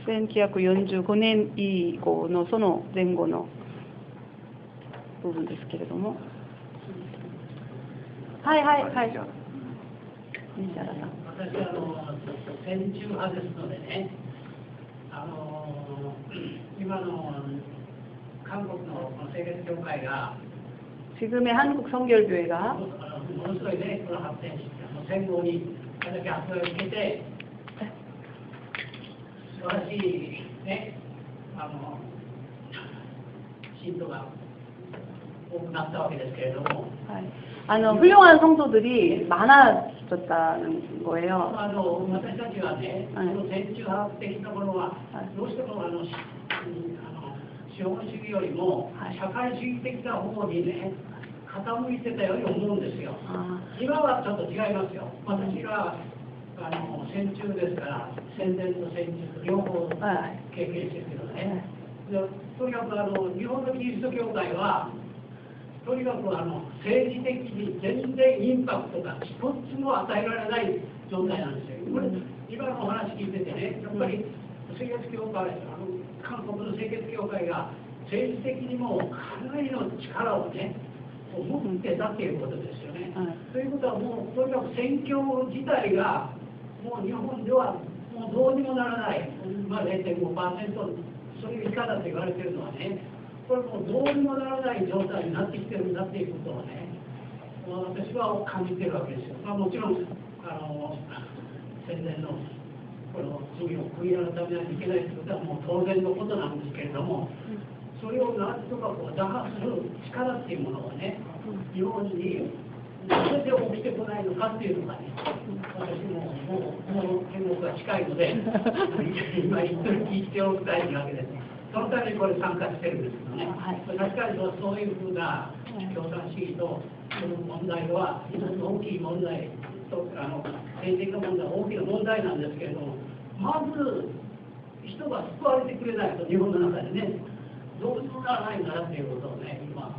S1: 1945年以降のその前後の部分ですけれども、はいはいはい、西原さん。
S7: 私は戦中派ですのでね、今の韓国の聖月教会が
S1: 지금의 한국 성결교회가
S7: ものすごいね、発展して、戦後にこれだけ発展を受けて、素晴らしいね、信徒が多くなったわけですけれども、
S1: 훌륭한 성도들이 많아졌다는 거예요.
S7: 私たちはね、この戦中派的なものは、どうしても資本主義よりも社会主義的な方にね、傾いてたように思うんですよ。今はちょっと違いますよ。私は戦中ですから、戦前と戦中両方経験してるけどね。とにかく日本のキリスト教会は、とにかく政治的に全然インパクトが一つも与えられない状態なんですよ。これ今のお話聞いててね、やっぱり聖月教会、韓国の聖月教会が政治的にもかなりの力をね、持ってたっていうことですよね。ということはもうとにかく宣教自体がもう日本ではもうどうにもならない、0.5%、それ以下だと言われてるのはね、これもうどうにもならない状態になってきてるんだっていうことをね、私は感じてるわけですよ。もちろん戦前のこの罪を悔い改めないといけないということはもう当然のことなんですけれども、それをなんとか打破する力っていうものをね、日本になぜ起きてこないのかっていうのがね、私ももう天国が近いので今言っておきたいわけです。そのためにこれ参加してるんですけどね、確かにそういうふうな共産主義とその問題は一つ大きい問題と政治的な問題は大きな問題なんですけれども、まず人が救われてくれないと日本の中でね、どうにもならないんだなということをね、今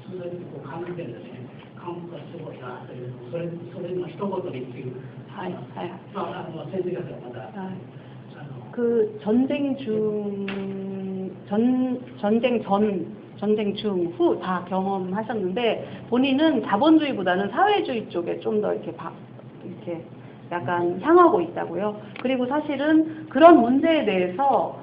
S7: 常に感じてるんですね。韓国はすごいなという、それの一言にっていう、先生方がまた。
S1: 그 전쟁 중 후 다 경험하셨는데 본인은 자본주의보다는 사회주의 쪽에 좀 더 이렇게 약간 향하고 있다고요. 그리고 사실은 그런 문제에 대해서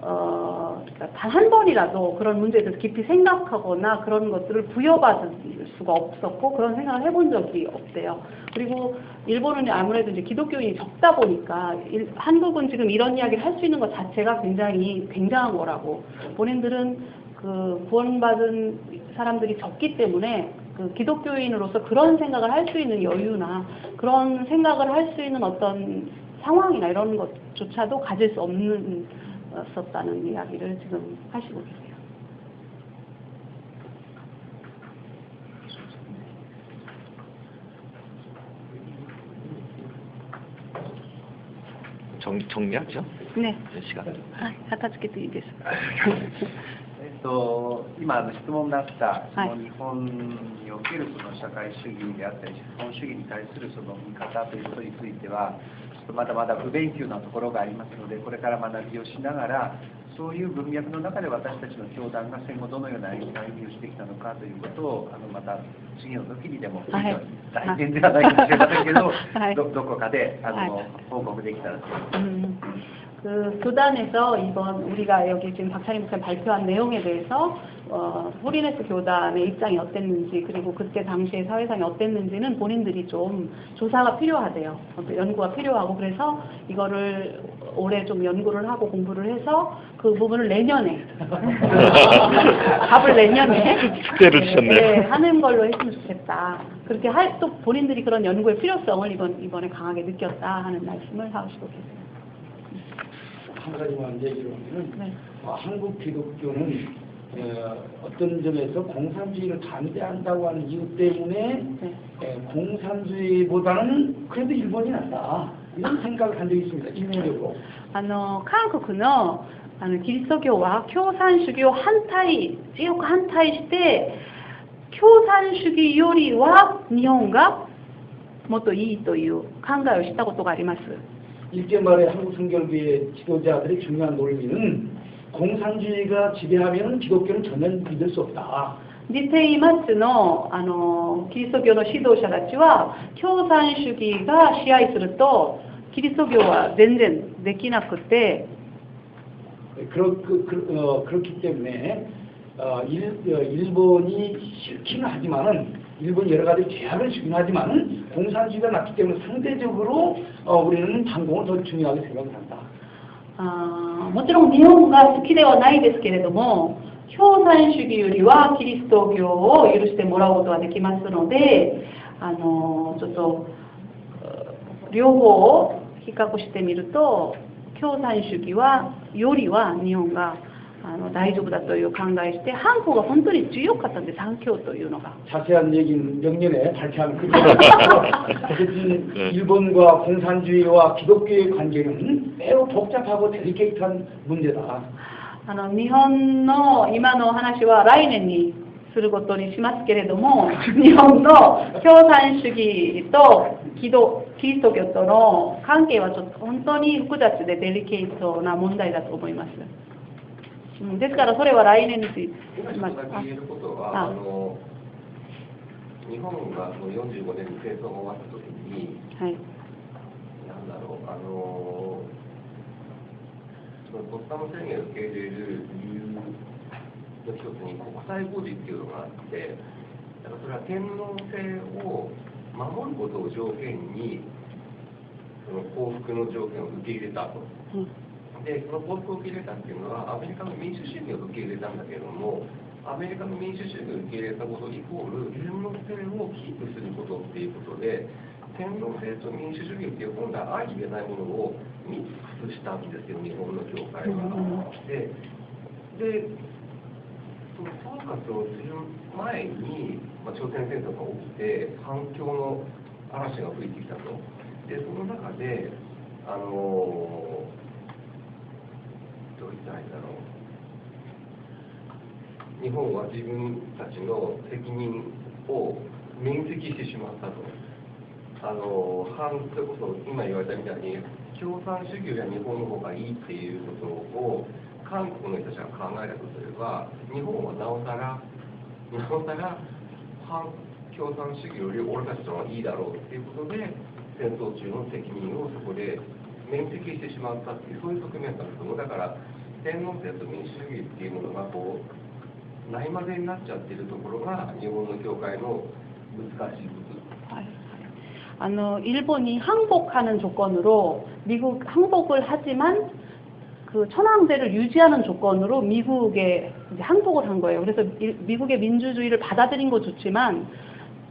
S1: 단 한 번이라도 그런 문제에 대해서 깊이 생각하거나 그런 것들을 부여받을 수가 없었고 그런 생각을 해본 적이 없대요. 그리고 일본은 아무래도 이제 기독교인이 적다 보니까 한국은 지금 이런 이야기를 할 수 있는 것 자체가 굉장히 굉장한 거라고, 본인들은 그 구원받은 사람들이 적기 때문에 그 기독교인으로서 그런 생각을 할 수 있는 여유나 그런 생각을 할 수 있는 어떤 상황이나 이런 것조차도 가질 수 없었다는 이야기를 지금 하시고 계세요.
S3: 정리하죠?
S1: 네.
S3: 시간.
S1: 片付けていいです。
S2: 今質問になったその日本におけるその社会主義であったり資本主義に対するその見方ということについてはちょっとまだまだ不勉強なところがありますので、これから学びをしながらそういう文脈の中で私たちの教団が戦後どのような歩みをしてきたのかということをまた次の時にでも、大変ではないかもしれませんけど、どこかで報告できたらと思います。
S1: 그 교단에서 이번 우리가 여기 지금 박찬희 목사님 발표한 내용에 대해서 호리네스 교단의 입장이 어땠는지, 그리고 그때 당시의 사회상이 어땠는지는 본인들이 좀 조사가 필요하대요. 연구가 필요하고, 그래서 이거를 올해 좀 연구를 하고 공부를 해서 그 부분을 내년에 답을 내년에
S3: 숙제를 주셨네요.
S1: 네, 하는 걸로 했으면 좋겠다. 그렇게 또 본인들이 그런 연구의 필요성을 이번에 강하게 느꼈다 하는 말씀을 하시고 계세요.
S6: 한 가지만 얘기를 하면 한국 기독교는 어떤 점에서 공산주의를 반대한다고 하는 이유 때문에 공산주의보다는 그래도 일본이 낫다 이런 생각을 한 적이 있습니다. 인문적으로.
S1: 韓国のキリスト教は共産主義を強く反対して共産主義よりは日本がもっといいという考えをしたことがあります。
S6: 일제 말에 한국 성결교회 지도자들의 중요한 논리는 공산주의가 지배하면 기독교는 전혀 믿을 수 없다.
S1: 実際末のキリスト教の指導者たちは共産主義が支配するとキリスト教は全然できなくて
S6: 그렇기 때문에 일본이 싫기는 하지만은 일본이 여러 가지 제약을 주긴 하지만은 공산주의가 낮기 때문에 상대적으로 우리는 반공을 더 중요하게 생각을 한다.
S1: もちろん日本が好きではないですけれども共産主義よりはキリスト教を許してもらうことができますのでちょっと両方を比較してみると共産主義よりは日本が大丈夫だという考えして反抗が本当に強かったんです反共というのが
S6: 자세한 얘기는 명년에 발표하면 어쨌든 일본과 공산주의와 기독교의 관계는 매우 복잡하고 데리케이트한 문제다.
S1: 日本の今の話は来年にすることにしますけれども日本の共産主義とキリスト教との関係はちょっと本当に複雑でデリケートな問題だと思います。ですからそれは来年にします。
S8: 言えることは日本が45年に戦争が終わった時に、はい、なんだろうポツダム宣言を受け入れる理由の一つに国際法事っていうのがあってだからそれは天皇制を守ることを条件にその幸福の条件を受け入れたと。でその幸福を受け入れたっていうのはアメリカの民主主義を受け入れたんだけれどもアメリカの民主主義を受け入れたことイコール天皇制をキープすることっていうことで天皇制と民主主義っていう今度は相入れないものをミックスしたんですよ日本の教会は。でその総括をする前に、朝鮮戦争が起きて反共の嵐が吹いてきたと。でその中でどう言ったらいいんだろう日本は自分たちの責任を免責してしまったと。それこそ今言われたみたいに共産主義よりは日本の方がいいっていうことを韓国の人たちが考えたとすれば日本はなおさら反共産主義より俺たちの方がいいだろうっていうことで戦争中の責任をそこで免責してしまったっていうそういう側面があると思う。だから天皇制と民主主義っていうものがないまぜになっちゃってるところが日本の教会の難しい部分。
S1: 일본이 항복하는 조건으로 미국 항복을 하지만 그 천황제를 유지하는 조건으로 미국에 이제 항복을 한 거예요. 그래서 미국의 민주주의를 받아들인 거 좋지만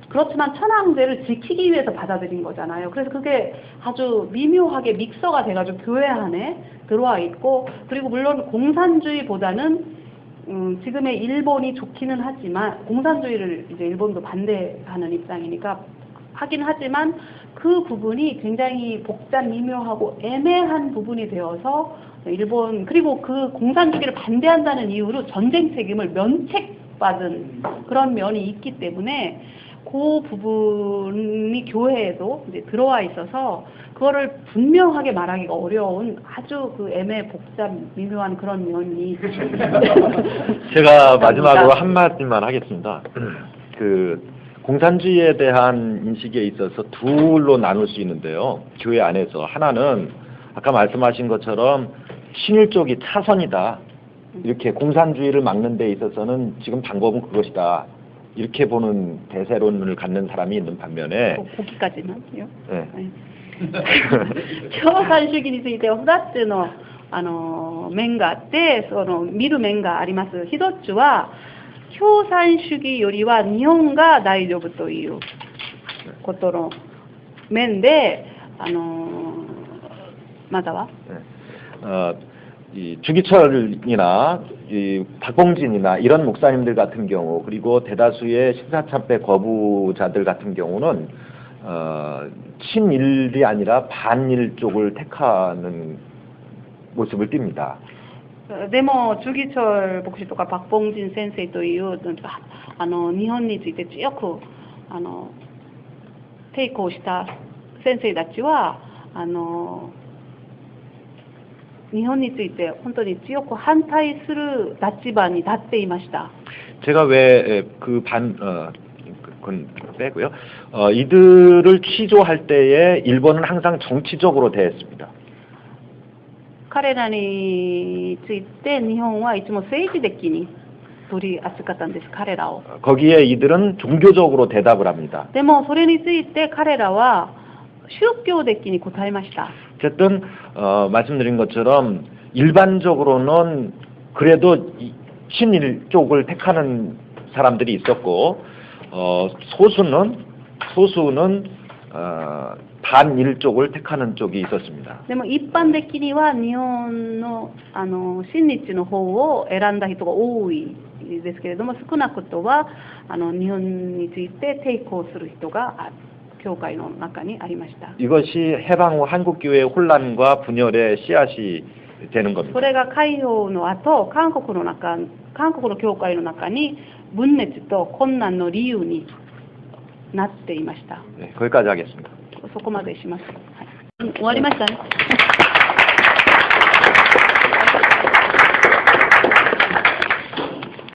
S1: 그렇지만 천황제를 지키기 위해서 받아들인 거잖아요. 그래서 그게 아주 미묘하게 믹서가 돼가지고 교회 안에 들어와 있고 그리고 물론 공산주의보다는 지금의 일본이 좋기는 하지만 공산주의를 이제 일본도 반대하는 입장이니까 하긴 하지만 그 부분이 굉장히 복잡 미묘하고 애매한 부분이 되어서 일본 그리고 그 공산주의를 반대한다는 이유로 전쟁 책임을 면책받은 그런 면이 있기 때문에 그 부분이 교회에도 이제 들어와 있어서 그거를 분명하게 말하기가 어려운 아주 그 애매 복잡 미묘한 그런 면이
S3: 제가 마지막으로 한마디만 하겠습니다. 공산주의에 대한 인식에 있어서 둘로 나눌 수 있는데요. 교회 안에서 하나는 아까 말씀하신 것처럼 친일 쪽이 차선이다. 이렇게 공산주의를 막는 데 있어서는 지금 방법은 그것이다. 이렇게 보는 대세론을 갖는 사람이 있는 반면에
S1: 거기까지는요?
S3: 네.
S1: 共産主義については2つの面があって見る面があります。一つは共産主義よりは日本が大丈夫ということの面でまだは
S3: 이 주기철이나 이 박봉진이나 이런 목사님들 같은 경우 그리고 대다수의 신사참배 거부자들 같은 경우는 친일이 아니라 반일 쪽을 택하는 모습을 띱니다.
S1: でも주기철牧師とか박봉진先生という日本について強く抵抗した先生たちは日本について本当に強く反対する立場に立っていました。
S3: 제가 왜 그건 빼고요. 이들을 취조할 때에 일본은 항상 정치적으로 대했습니다.
S1: 彼らについて日本はいつも政治的に取り扱ったんです、彼らを。
S3: 거기에 이들은 종교적으로 대답을 합니다.
S1: でもそれについて彼らは宗教的に答えました。
S3: 어쨌든 말씀드린 것처럼 일반적으로는 그래도 신일 쪽을 택하는 사람들이 있었고 소수는 반일 쪽을 택하는 쪽이 있었습니다.
S1: でも一般的には日本の親日の方を選んだ人が多いですけれども、少なくとは日本について抵抗する人が教会の中にありました。
S3: 이것이 해방 후 한국교회의 혼란과 분열의 씨앗이 되는 겁니다.
S1: それが解放の後、韓国の教会の中に分裂と困難の理由になっていました。
S3: 네, 거기까지 하겠습니다.
S1: そこまでします。はい、終わりましたね。